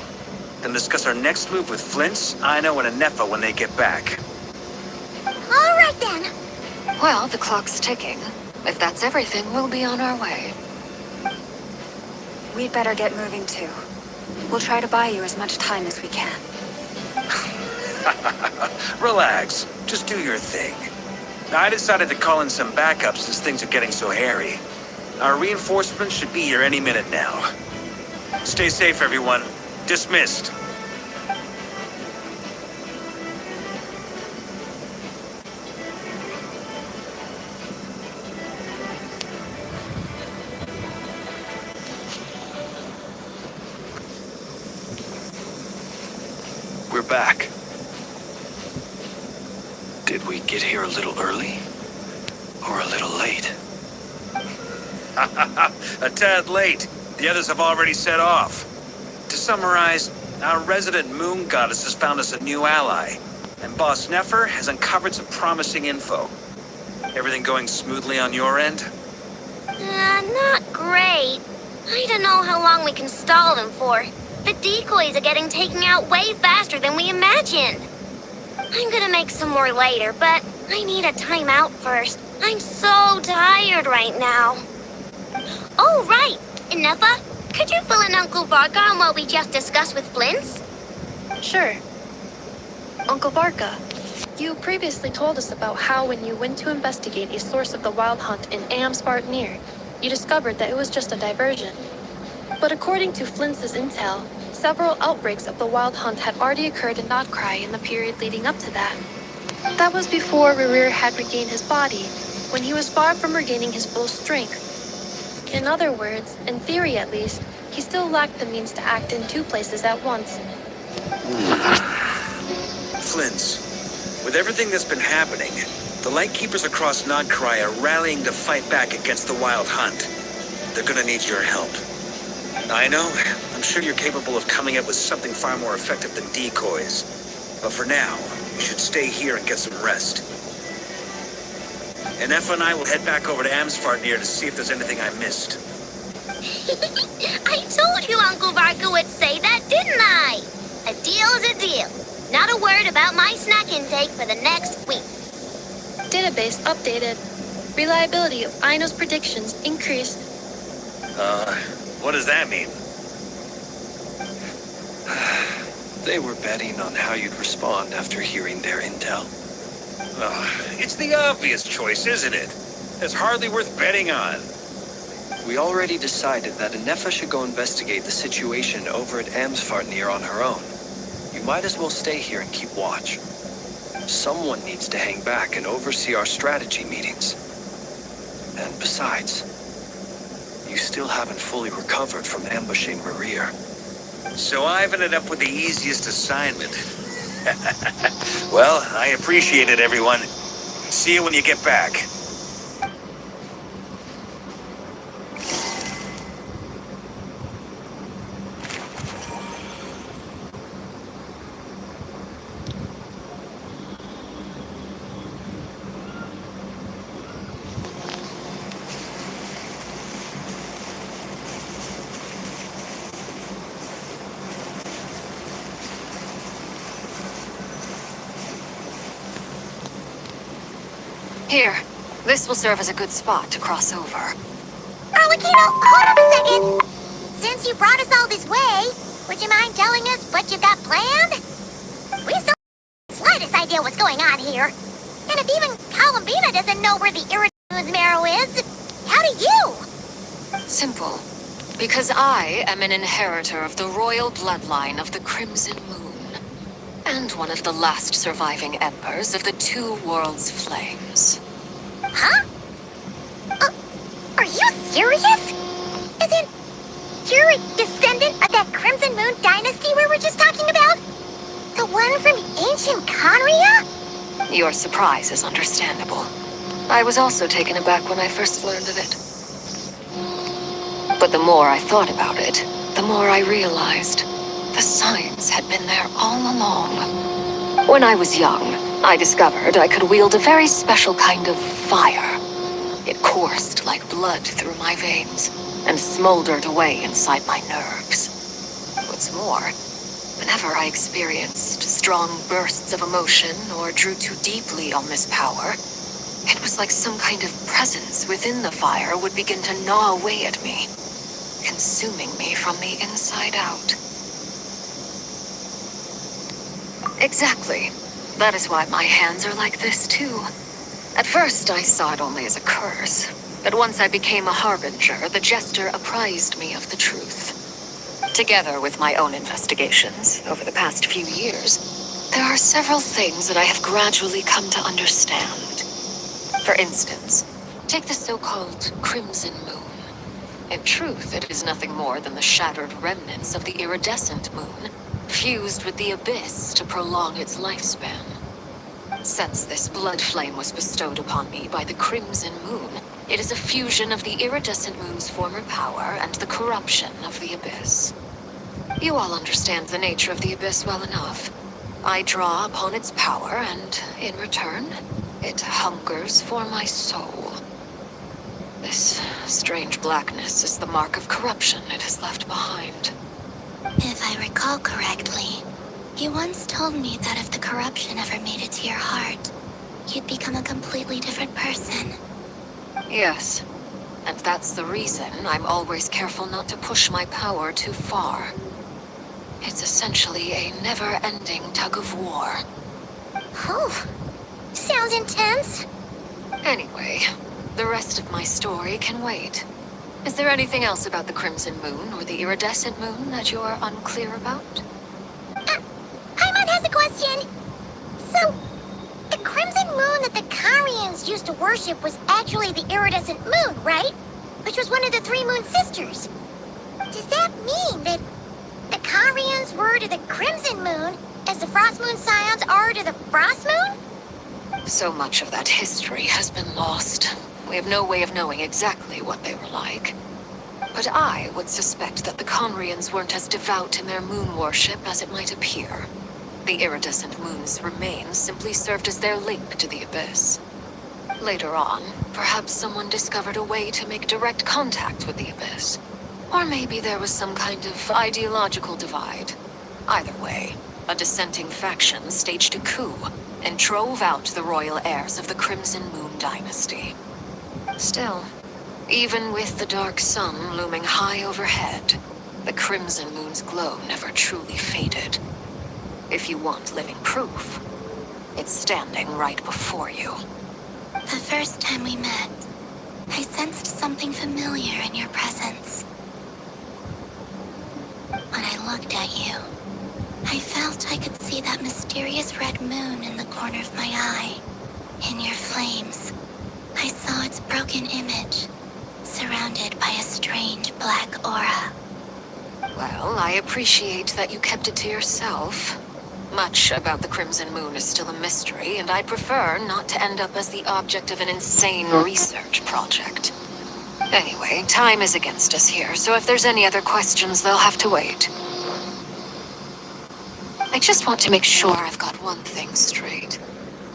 S9: then discuss our next move with Flint's, Aino, and Anefa when they get back.
S8: All right then.
S11: Well, the clock's ticking. If that's everything, we'll be on our way.
S10: We'd better get moving too. We'll try to buy you as much time as we can.
S9: Relax. Just do your thing. I decided to call in some backups since things are getting so hairy. Our reinforcements should be here any minute now. Stay safe, everyone. Dismissed.
S15: We're back. Did we get here a little early? Or a little late?
S9: A tad late. The others have already set off. To summarize, our resident moon goddess has found us a new ally, and Boss Nefer has uncovered some promising info. Everything going smoothly on your end?
S3: Not great. I don't know how long we can stall them for. The decoys are getting taken out way faster than we imagined. I'm gonna make some more later, but I need a timeout first. I'm so tired right now. Oh, right! Nefa, could you fill in Uncle Varka on what we just discussed with Flint's?
S5: Sure. Uncle Barca, you previously told us about how when you went to investigate a source of the Wild Hunt in Amspartnir, you discovered that it was just a diversion. But according to Flint's intel, several outbreaks of the Wild Hunt had already occurred in Notcry in the period leading up to that. That was before Rerir had regained his body, when he was far from regaining his full strength. In other words, in theory at least, he still lacked the means to act in two places at once.
S9: Flint's, with everything that's been happening, the Lightkeepers across Notcry are rallying to fight back against the Wild Hunt. They're gonna need your help. I know, I'm sure you're capable of coming up with something far more effective than decoys. But for now, you should stay here and get some rest. And Efa and I will head back over to Amsfartnir to see if there's anything I missed.
S3: I told you Uncle Varka would say that, didn't I? A deal's a deal. Not a word about my snack intake for the next week.
S5: Database updated. Reliability of Aino's predictions increased.
S9: What does that mean?
S14: They were betting on how you'd respond after hearing their intel.
S9: It's the obvious choice, isn't it? It's hardly worth betting on.
S14: We already decided that Anefa should go investigate the situation over at Amsfartnir on her own. You might as well stay here and keep watch. Someone needs to hang back and oversee our strategy meetings. And besides, you still haven't fully recovered from ambushing Rerir.
S9: So I've ended up with the easiest assignment. Well, I appreciate it, everyone. See you when you get back.
S11: Here,
S10: This will serve as a good spot to cross over.
S8: Arlecchino, hold up a second. Since you brought us all this way, would you mind telling us what you got planned? We still have the slightest idea what's going on here. And if even Columbina doesn't know where the Iridescent Marrow is, how do you?
S10: Simple. Because I am an inheritor of the royal bloodline of the Crimson Moon. And one of the last surviving embers of the Two Worlds Flames.
S8: Huh? Are you serious? Isn't you're a descendant of that Crimson Moon dynasty we were just talking about? The one from ancient Conria?
S10: Your surprise is understandable. I was also taken aback when I first learned of it. But the more I thought about it, the more I realized the signs had been there all along. When I was young, I discovered I could wield a very special kind of fire. It coursed like blood through my veins and smoldered away inside my nerves. What's more, whenever I experienced strong bursts of emotion or drew too deeply on this power, it was like some kind of presence within the fire would begin to gnaw away at me, consuming me from the inside out. Exactly. That is why my hands are like this, too. At first, I saw it only as a curse, but once I became a harbinger, the jester apprised me of the truth. Together with my own investigations over the past few years, there are several things that I have gradually come to understand. For instance, take the so-called Crimson Moon. In truth, it is nothing more than the shattered remnants of the iridescent moon, fused with the abyss to prolong its lifespan. Since this blood flame was bestowed upon me by the Crimson Moon, it is a fusion of the iridescent moon's former power and the corruption of the abyss. You all understand the nature of the abyss well enough. I draw upon its power, and in return, it hungers for my soul. This strange blackness is the mark of corruption it has left behind.
S8: If I recall correctly, you once told me that if the corruption ever made it to your heart, you'd become a completely different person.
S10: Yes, and that's the reason I'm always careful not to push my power too far. It's essentially a never-ending tug of war.
S8: Oh, sounds intense.
S10: Anyway, the rest of my story can wait. Is there anything else about the Crimson Moon or the Iridescent Moon that you're unclear about?
S8: Paimon has a question. So, the Crimson Moon that the Carians used to worship was actually the Iridescent Moon, right? Which was one of the three Moon Sisters. Does that mean that the Carians were to the Crimson Moon as the Frost Moon Scions are to the Frost Moon?
S10: So much of that history has been lost. We have no way of knowing exactly what they were like. But I would suspect that the Conrians weren't as devout in their moon worship as it might appear. The iridescent moon's remains simply served as their link to the abyss. Later on, perhaps someone discovered a way to make direct contact with the abyss. Or maybe there was some kind of ideological divide. Either way, a dissenting faction staged a coup and drove out the royal heirs of the Crimson Moon dynasty. Still, even with the dark sun looming high overhead, the Crimson Moon's glow never truly faded. If you want living proof, it's standing right before you.
S8: The first time we met, I sensed something familiar in your presence. When I looked at you, I felt I could see that mysterious red moon in the corner of my eye. In your flames, I saw its broken image, surrounded by a strange black aura.
S10: Well, I appreciate that you kept it to yourself. Much about the Crimson Moon is still a mystery, and I'd prefer not to end up as the object of an insane research project. Anyway, time is against us here, so if there's any other questions, they'll have to wait. I just want to make sure I've got one thing straight.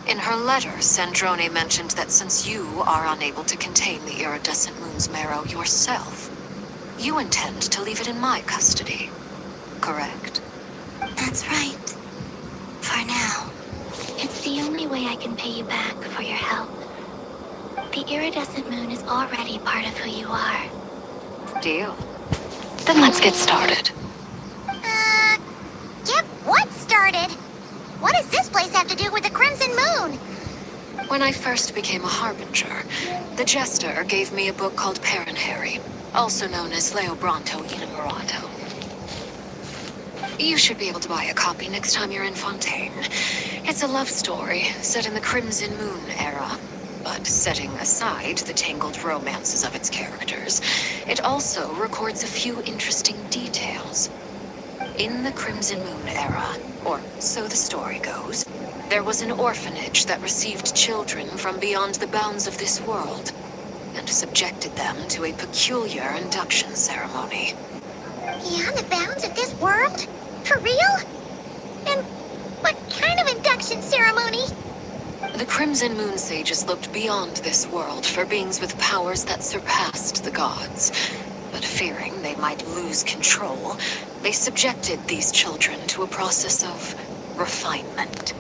S10: In her letter, Sandrone mentioned that since you are unable to contain the iridescent moon's marrow yourself, you intend to leave it in my custody. Correct?
S8: That's right. For now. It's the only way I can pay you back for your help. The iridescent moon is already part of who you are.
S11: Deal. Then let's get started.
S8: Get what started? What does this place have to do with the Crimson Moon?
S11: When I first became a Harbinger, the Jester gave me a book called Harry, also known as Leobranto Inamorato. You should be able to buy a copy next time you're in Fontaine. It's a love story set in the Crimson Moon era, but setting aside the tangled romances of its characters, it also records a few interesting details. In the Crimson Moon era, or so the story goes, there was an orphanage that received children from beyond the bounds of this world, and subjected them to a peculiar induction ceremony.
S8: Beyond the bounds of this world? For real? And what kind of induction ceremony?
S11: The Crimson Moon Sages looked beyond this world for beings with powers that surpassed the gods. But fearing they might lose control, they subjected these children to a process of refinement.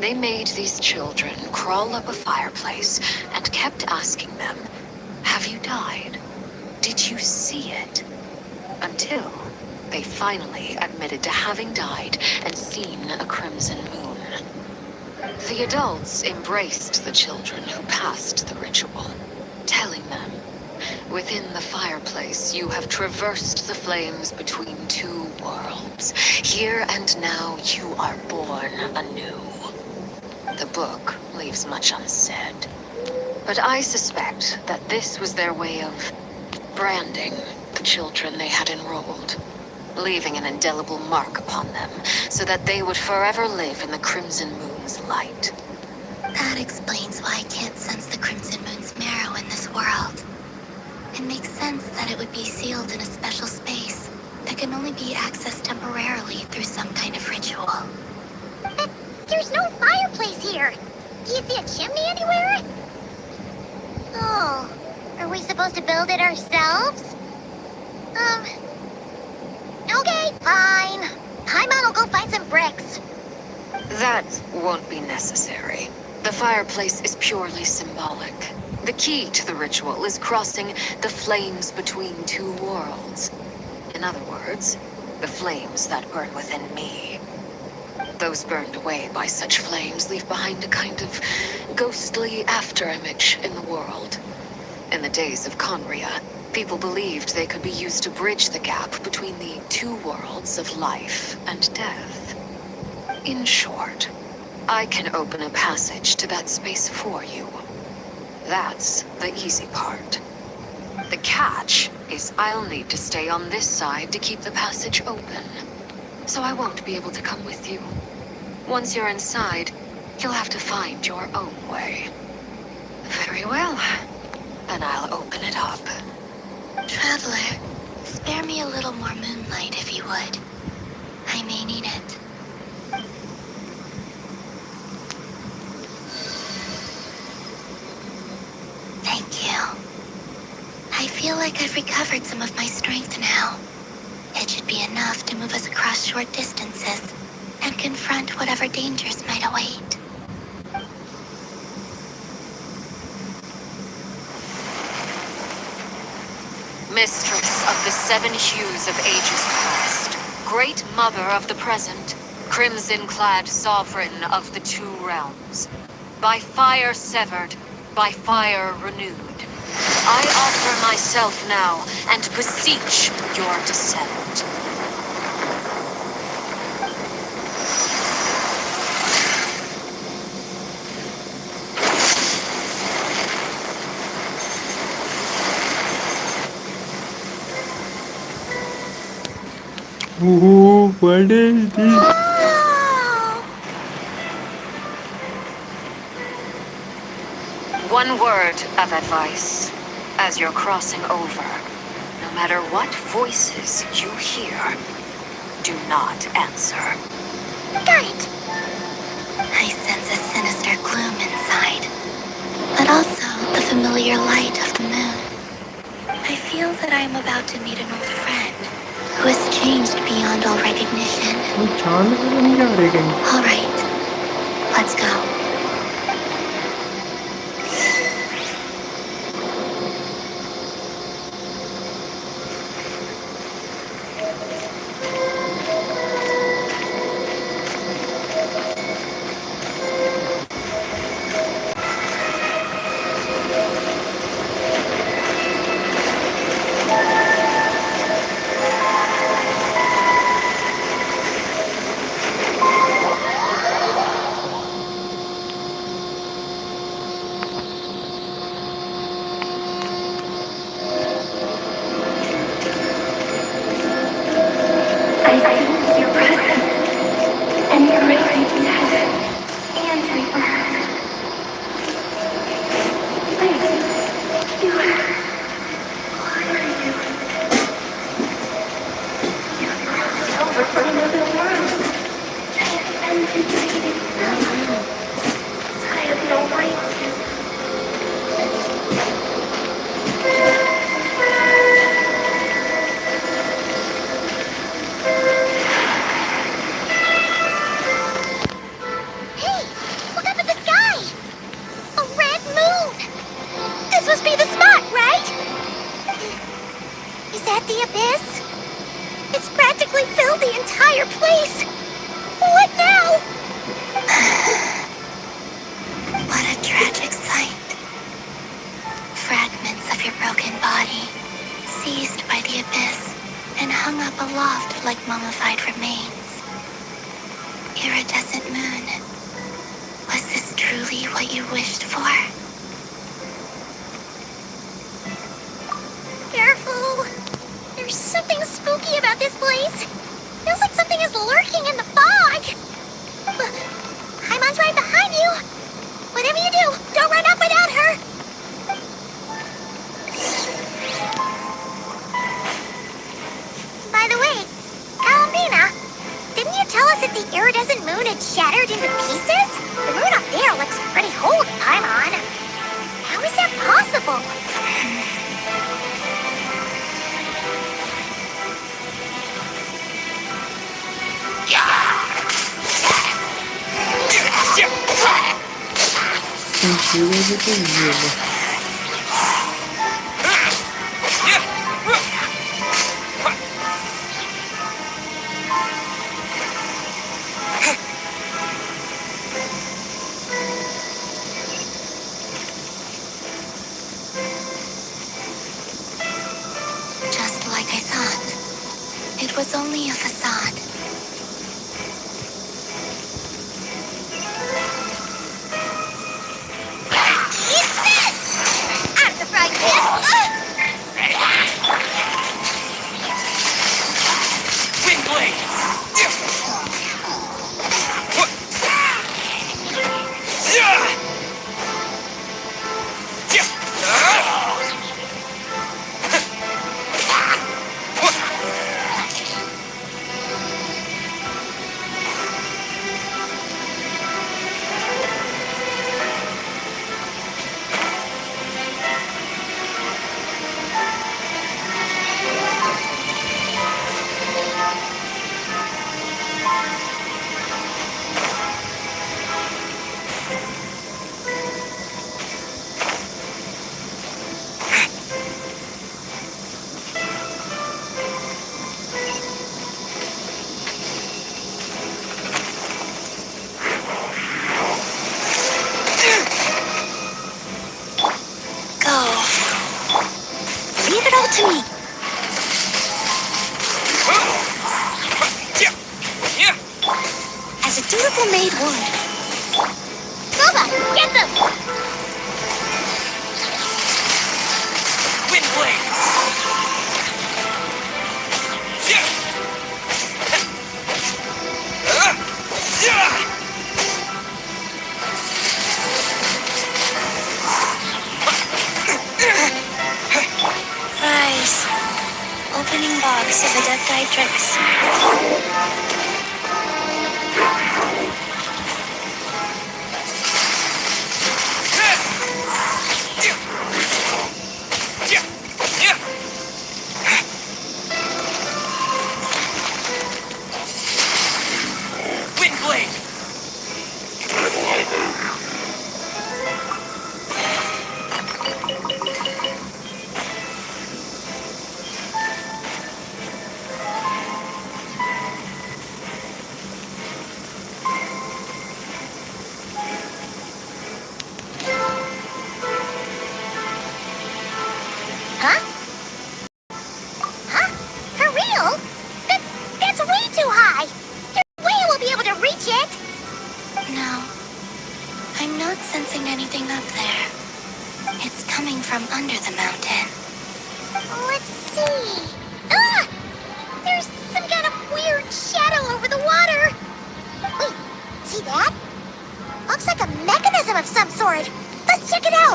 S11: They made these children crawl up a fireplace and kept asking them, "Have you died? Did you see it?" Until they finally admitted to having died and seen a crimson moon. The adults embraced the children who passed the ritual, telling them, "Within the fireplace, you have traversed the flames between two worlds. Here and now, you are born anew." The book leaves much unsaid, but I suspect that this was their way of branding the children they had enrolled, leaving an indelible mark upon them so that they would forever live in the Crimson Moon's light.
S8: That explains why I can't sense the Crimson Moon's marrow in this world. It makes sense that it would be sealed in a special space that can only be accessed temporarily through some kind of ritual. But there's no fireplace here. Do you see a chimney anywhere? Oh, are we supposed to build it ourselves? Okay, fine. Paimon will go find some bricks.
S11: That won't be necessary. The fireplace is purely symbolic. The key to the ritual is crossing the flames between two worlds. In other words, the flames that burn within me. Those burned away by such flames leave behind a kind of ghostly afterimage in the world. In the days of Conria, people believed they could be used to bridge the gap between the two worlds of life and death. In short, I can open a passage to that space for you. That's the easy part. The catch is I'll need to stay on this side to keep the passage open, so I won't be able to come with you. Once you're inside, you'll have to find your own way. Very well. Then I'll open it up.
S8: Traveler, spare me a little more moonlight if you would. I may need it. Thank you. I feel like I've recovered some of my strength now. It should be enough to move us across short distances and confront whatever dangers might await.
S11: Mistress of the seven hues of ages past, great mother of the present, crimson-clad sovereign of the two realms, by fire severed, by fire renewed, I offer myself now and beseech your descent.
S1: Ooh, what is this?
S11: One word of advice. As you're crossing over, no matter what voices you hear, do not answer.
S8: Got it! I sense a sinister gloom inside, but also the familiar light of the moon. I feel that I am about to meet an old friend who has changed beyond all recognition. All right, let's go.
S3: I sense your presence and craving death and rebirth. Wait, you... What are you? You've crossed over from another world. Transcended itself. I have no right to...
S8: Hey, look up at the sky! A red moon! This must be the spot, right? Is that the abyss? It's practically filled the entire place! What now?
S3: What a tragic sight. Fragments of your broken body, seized by the abyss, and hung up aloft like mummified remains. Iridescent moon. Was this truly what you wished for?
S8: Careful! There's something spooky about this place. Feels like something is lurking in the fog. Haimon's right behind you. Whatever you do, don't run up without her. By the way, Alambina, didn't you tell us that the iridescent moon had shattered into pieces? The moon up there looks pretty cold, Paimon. How is that possible?
S3: Just like I thought. It was only a facade.
S8: Eat this! Out of the frying pan!
S9: Windblade!
S8: Leave it all to me. As a dutiful maid would. Boba, get them!
S9: Windblade!
S3: Rise. Opening box of Adepti tricks.
S9: Windblade!
S8: Huh? Huh? For real? That's way too high. There's way we'll be able to reach it.
S3: No. I'm not sensing anything up there. It's coming from under the mountain.
S8: Let's see. Ah! There's some kind of weird Ooh,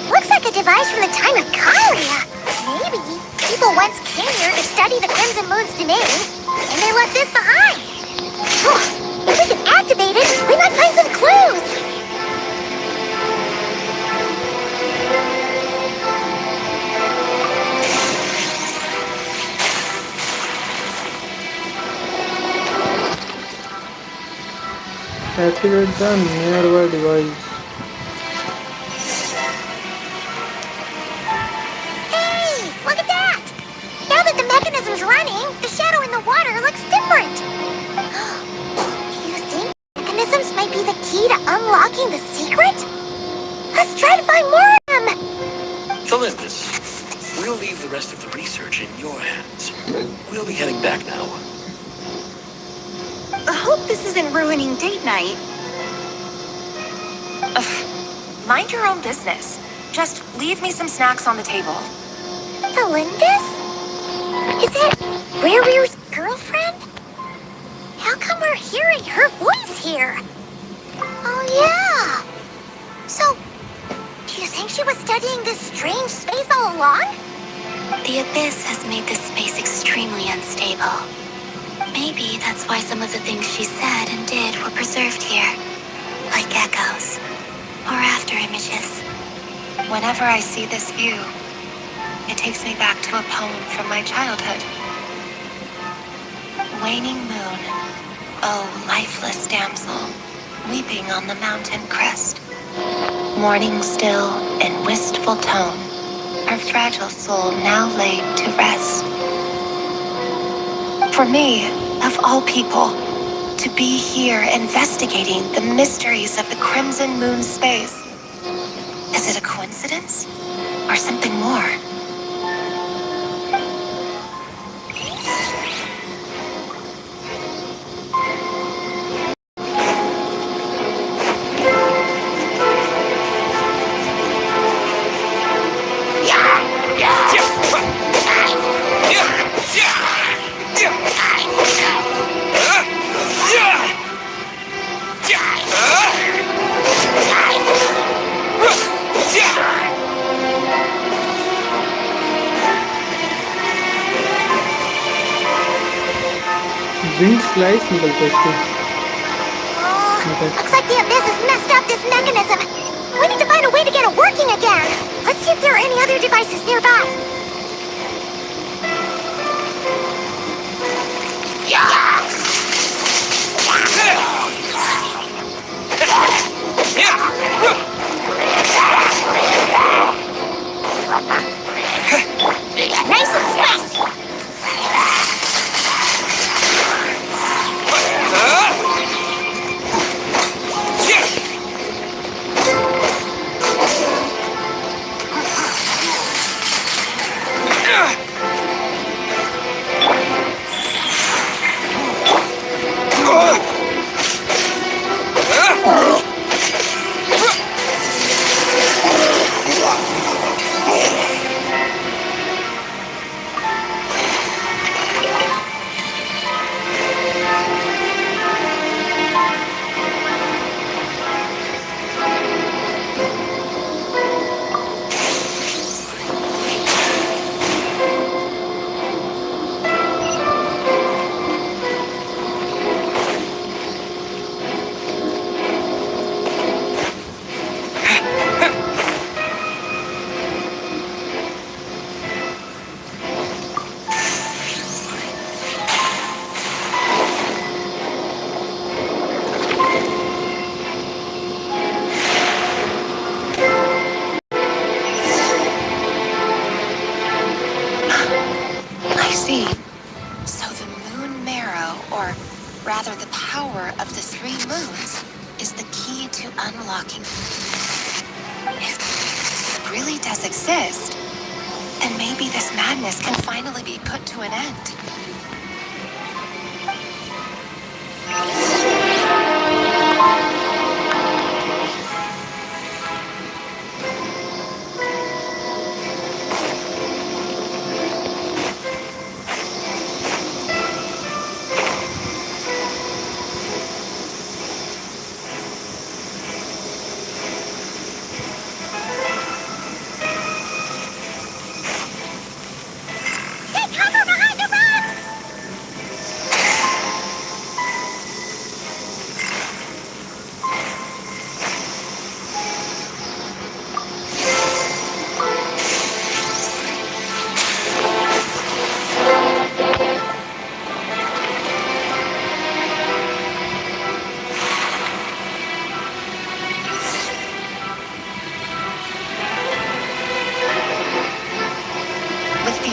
S8: looks like a device from the time of Kalia. Maybe people once came here to study the Crimson Moon's domain, and they left this behind. If we can activate it, we might find some clues.
S1: Activate the nearby device.
S8: Hey, look at that! Now that the mechanism's running, the shadow in the water looks different. Do you think mechanisms might be the key to unlocking the secret? Let's try to find more of them!
S2: Felindus, we'll leave the rest of the research in your hands. We'll be heading back now.
S10: I hope this isn't ruining date night.
S16: Ugh. Mind your own business. Just leave me some snacks on the table.
S8: Felindus? Is that Riri's girlfriend? How come we're hearing her voice here? Oh, yeah. So, do you think she was studying this strange space all along?
S3: The Abyss has made this space extremely unstable. Maybe that's why some of the things she said and did were preserved here. Like echoes. Or after images.
S16: Whenever I see this view, it takes me back to a poem from my childhood. Waning moon, oh lifeless damsel, weeping on the mountain crest. Mourning still in wistful tone, her fragile soul now laid to rest. For me, of all people, to be here investigating the mysteries of the Crimson Moon space. Is it a coincidence? Or something more?
S1: Wind slice निकलता है इसके.
S8: Looks like the Abyss has messed up this mechanism. We need to find a way to get it working again. Let's see if there are any other devices nearby. Nice and spicy.
S16: unlocking. If it really does exist, then maybe this madness can finally be put to an end.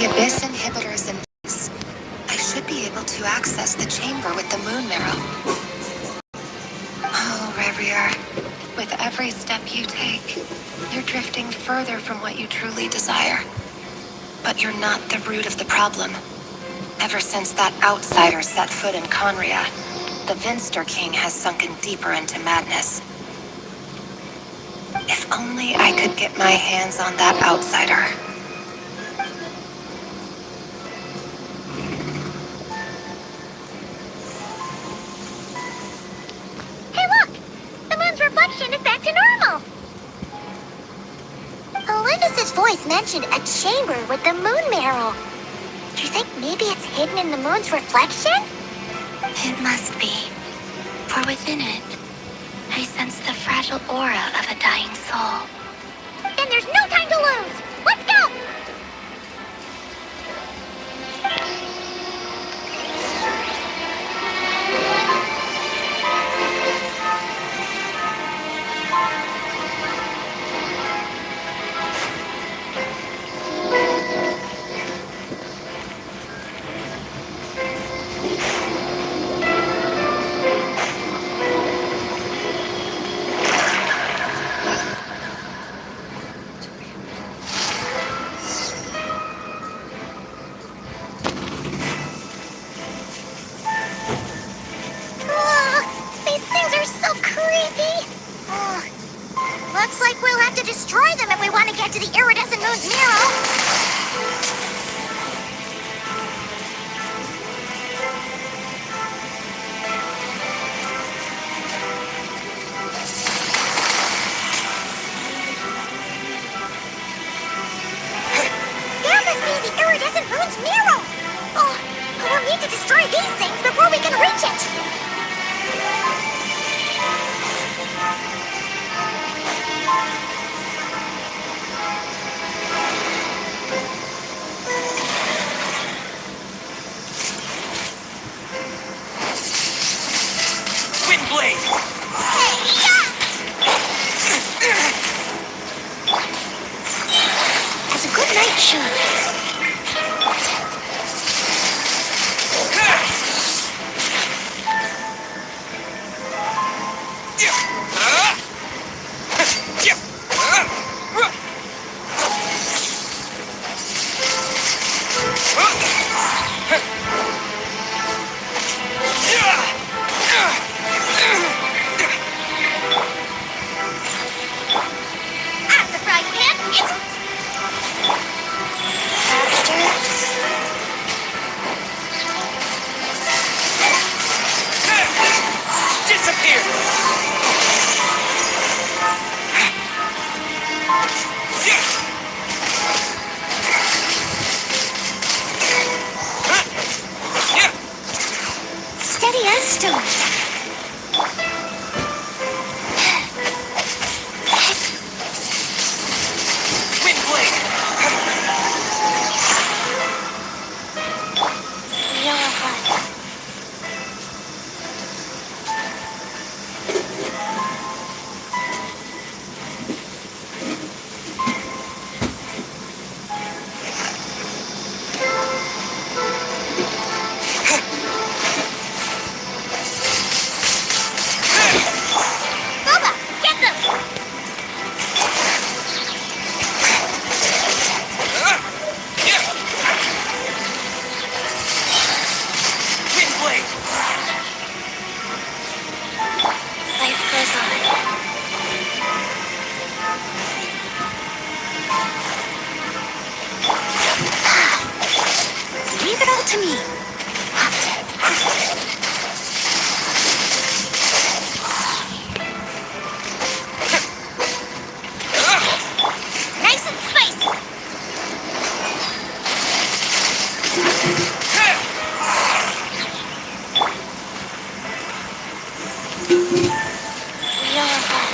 S11: the Abyss inhibitors in place, I should be able to access the chamber with the moon marrow. Oh, Revier, with every step you take, you're drifting further from what you truly desire. But you're not the root of the problem. Ever since that outsider set foot in Conria, the Vinster King has sunken deeper into madness. If only I could get my hands on that outsider.
S8: Hey, look! The moon's reflection is back to normal! Olympus's voice mentioned a chamber with the moon marrow. Do you think maybe it's hidden in the moon's reflection?
S16: It must be. For within it, I sense the fragile aura of a dying soul.
S8: Then there's no time to lose! Let's go! These things are so creepy! Looks like we'll have to destroy them if we want to get to the iridescent moon's marrow. That must be the iridescent moon's marrow! Oh, we'll need to destroy these things before we can reach it!
S9: Windblade!
S8: As a good night shot. Out of the frying pan, it's
S9: Disappear!
S8: steady as stone.
S9: Windblade!
S8: Yellow heart. Boba, get them!
S9: Windblade!
S16: Life goes on.
S8: Leave it all to me. Nice and spicy.
S16: Yellow heart.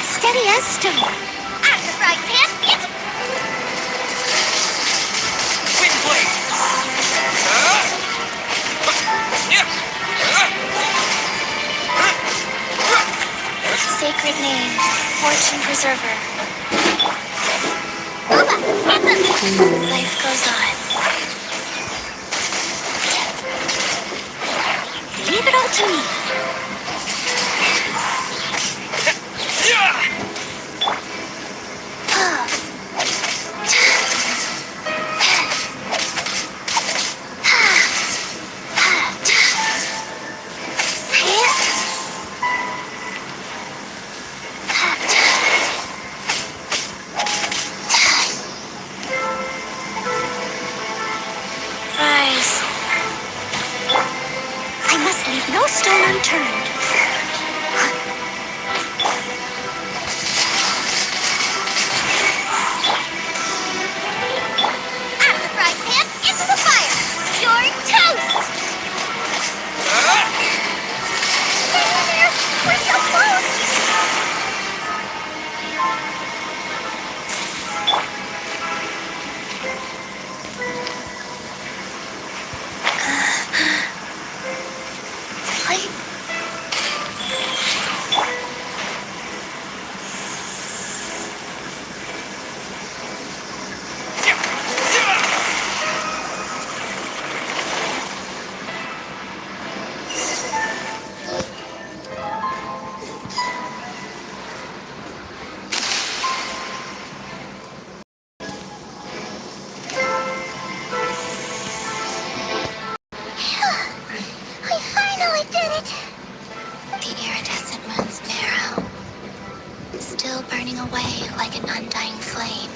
S8: Steady as stone. Out of right, Pip. It's
S9: Wind blade!
S16: Sacred name, fortune preserver. Life goes on.
S8: leave it all to me.
S16: Rise.
S8: I must leave no stone unturned. Out of the frying pan, into the fire. You're toast. Stay in there. We're so close. We finally did it.
S16: The iridescent moon's marrow, still burning away like an undying flame,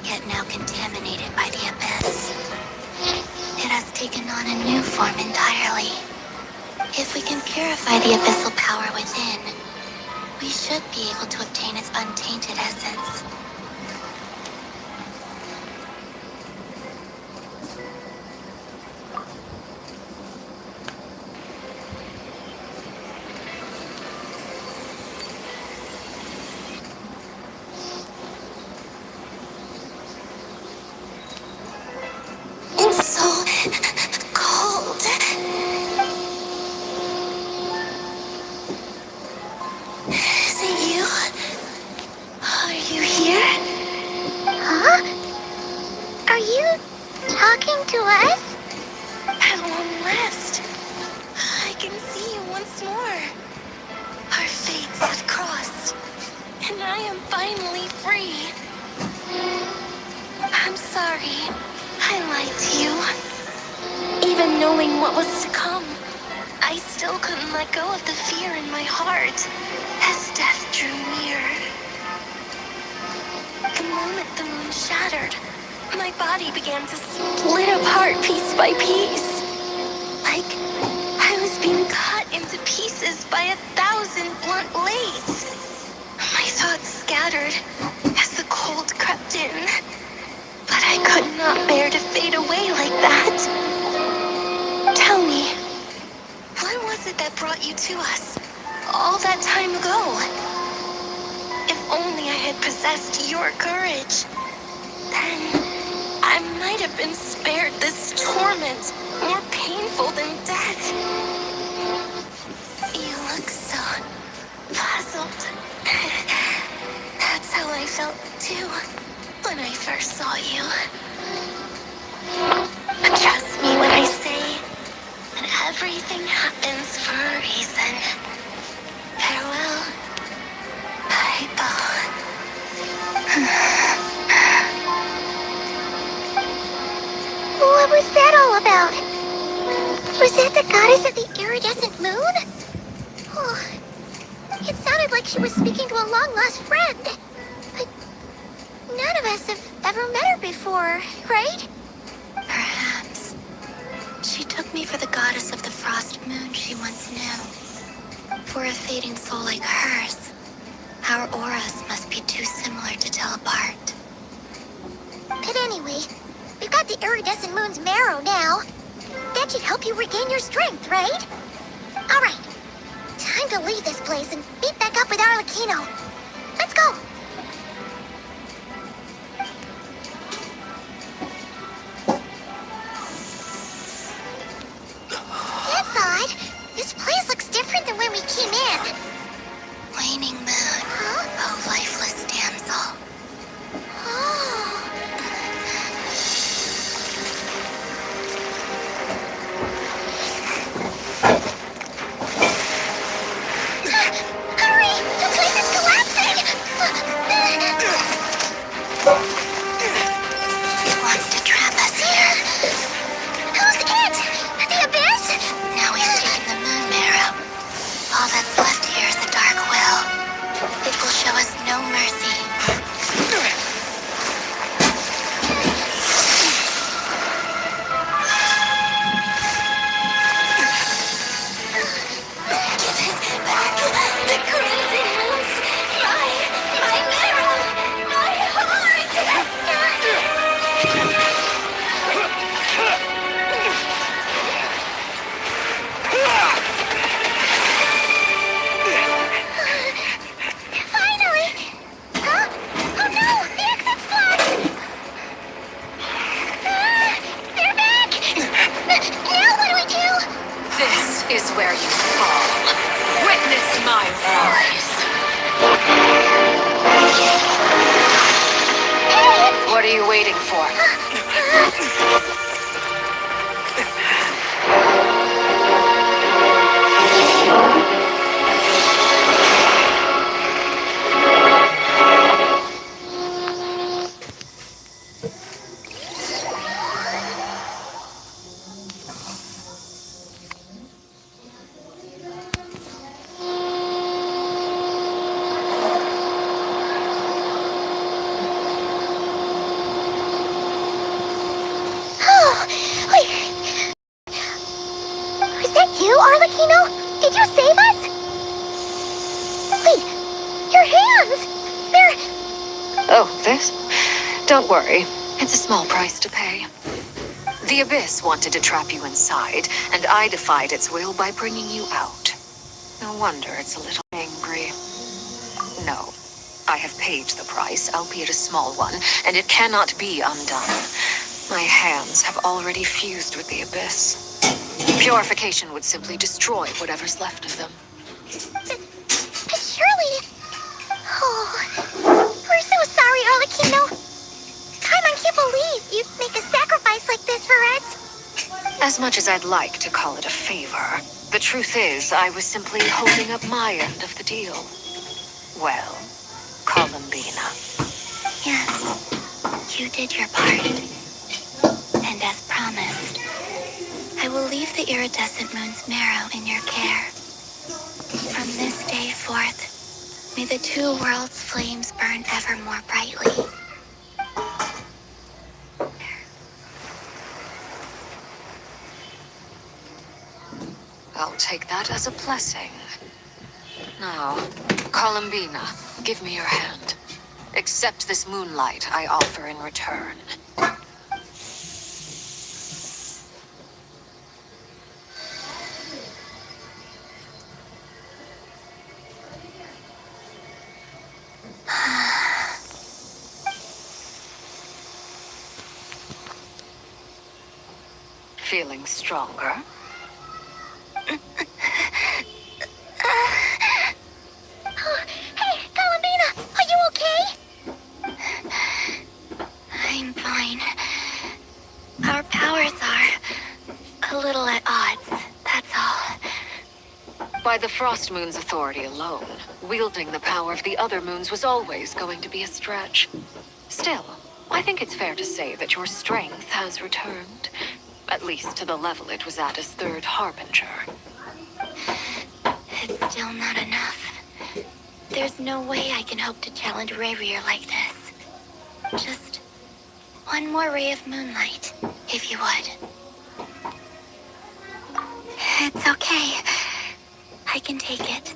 S16: yet now contaminated by the abyss. It has taken on a new form entirely. If we can purify the abyssal power within, we should be able to obtain its untainted essence.
S8: It's so cold. Is it you? Are you here?
S16: Huh? Are you talking to us?
S8: At long last, I can see you once more. Our fates have crossed, and I am finally free. I'm sorry. I lied to you. Even knowing what was to come, I still couldn't let go of the fear in my heart as death drew near. The moment the moon shattered, my body began to split apart piece by piece. Like I was being cut into pieces by 1,000 blunt blades. My thoughts scattered as the cold crept in. But I could not bear to fade away like that. Tell me, what was it that brought you to us all that time ago? If only I had possessed your courage, then I might have been spared this torment more painful than death. You look so puzzled. That's how I felt too. When I first saw you. Trust me when I say that everything happens for a reason. Farewell, Hypo.
S16: What was that all about? Was that the goddess of the iridescent moon? Oh, it sounded like she was speaking to a long-lost friend. But none of us have ever met her before, right?
S8: Perhaps. She took me for the goddess of the frost moon she once knew. For a fading soul like hers, our auras must be too similar to tell apart.
S16: But anyway, we've got the iridescent moon's marrow now. That should help you regain your strength, right? All right, time to leave this place and meet back up with Arlecchino. Let's go.
S11: are you waiting for?
S8: Is that you, Arlecchino? Did you save us? Wait, your hands! They're...
S11: Oh, this? Don't worry. It's a small price to pay. The Abyss wanted to trap you inside, and I defied its will by bringing you out. No wonder it's a little angry. No. I have paid the price, albeit a small one, and it cannot be undone. My hands have already fused with the Abyss. Purification would simply destroy whatever's left of them.
S8: Surely... Oh... We're so sorry, Arlecchino. I can't believe you'd make a sacrifice like this for us.
S11: As much as I'd like to call it a favor, the truth is I was simply holding up my end of the deal. Well, Columbina.
S16: Yes, you did your part. And as promised, I will leave the iridescent moon's marrow in your care. From this day forth, may the two worlds' flames burn ever more brightly.
S11: I'll take that as a blessing. Now, Columbina, give me your hand. Accept this moonlight I offer in return. Feeling stronger?
S8: Hey, Columbina, are you okay?
S16: I'm fine. Our powers are a little at odds, that's all.
S11: By the Frost Moon's authority alone, wielding the power of the other moons was always going to be a stretch. Still, I think it's fair to say that your strength has returned. At least to the level it was at as Third Harbinger.
S16: It's still not enough. There's no way I can hope to challenge Rayrear like this. Just one more ray of moonlight, if you would. It's okay. I can take it.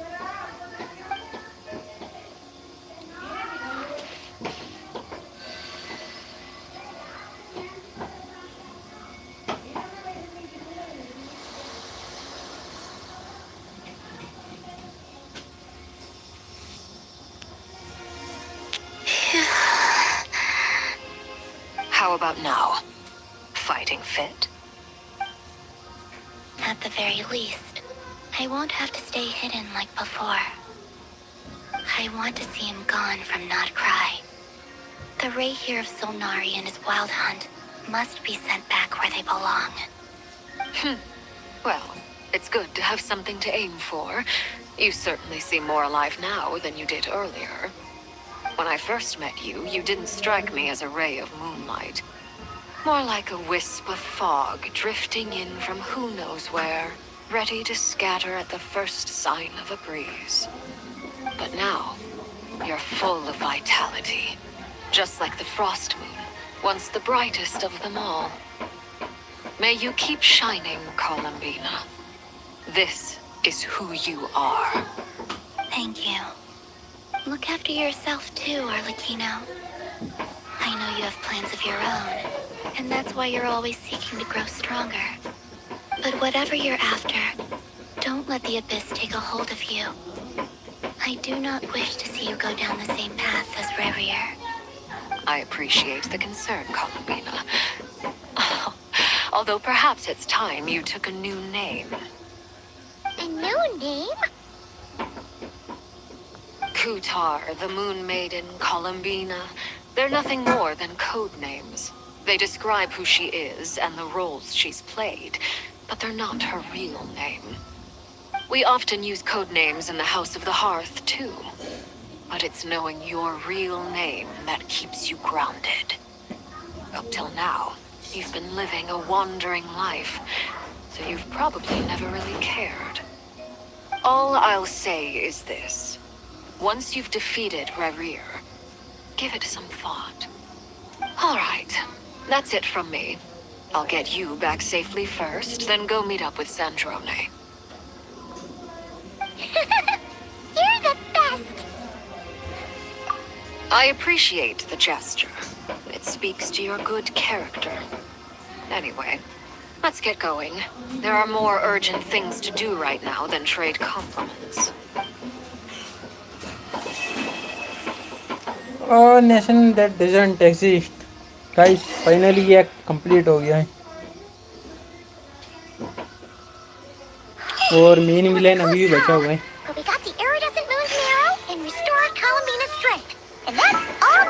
S11: How about now? Fighting fit?
S16: At the very least, I won't have to stay hidden like before. I want to see him gone from Not Cry. The Rayhear of Solnari and his wild hunt must be sent back where they belong.
S11: Well, it's good to have something to aim for. You certainly seem more alive now than you did earlier. When I first met you, you didn't strike me as a ray of moonlight. More like a wisp of fog drifting in from who knows where, ready to scatter at the first sign of a breeze. But now, you're full of vitality. Just like the Frost Moon, once the brightest of them all. May you keep shining, Columbina. This is who you are.
S16: Thank you. Look after yourself too, Arlecchino. I know you have plans of your own, and that's why you're always seeking to grow stronger. But whatever you're after, don't let the Abyss take a hold of you. I do not wish to see you go down the same path as Rayrear.
S11: I appreciate the concern, Columbina. Although perhaps it's time you took a new name.
S8: A new name?
S11: Kutar, the Moon Maiden, Columbina. They're nothing more than code names. They describe who she is and the roles she's played, but they're not her real name. We often use code names in the House of the Hearth, too. But it's knowing your real name that keeps you grounded. Up till now, you've been living a wandering life, so you've probably never really cared. All I'll say is this. Once you've defeated Rerir, give it some thought. All right, that's it from me. I'll get you back safely first, then go meet up with Sandrone.
S8: You're the best!
S11: I appreciate the gesture. It speaks to your good character. Anyway, let's get going. There are more urgent things to do right now than trade compliments.
S1: A nation that doesn't exist. Guys, finally ये complete हो गया है और main villain अभी भी बचा हुआ है.
S8: But we got the iridescent moon's marrow and restored Columbina's strength. And that's all.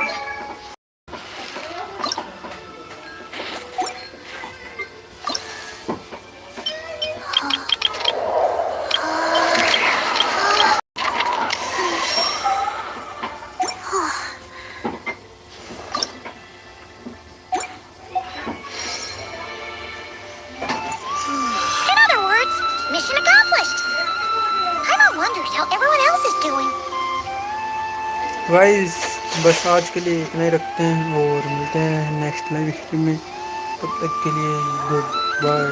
S8: In other words, mission accomplished. Paimon wonders how everyone else is doing.
S1: Guys बस आज के लिए इतना ही रखते हैं और मिलते हैं नेक्स्ट लाइव स्ट्रीम में. तब तक के लिए गुड बाय.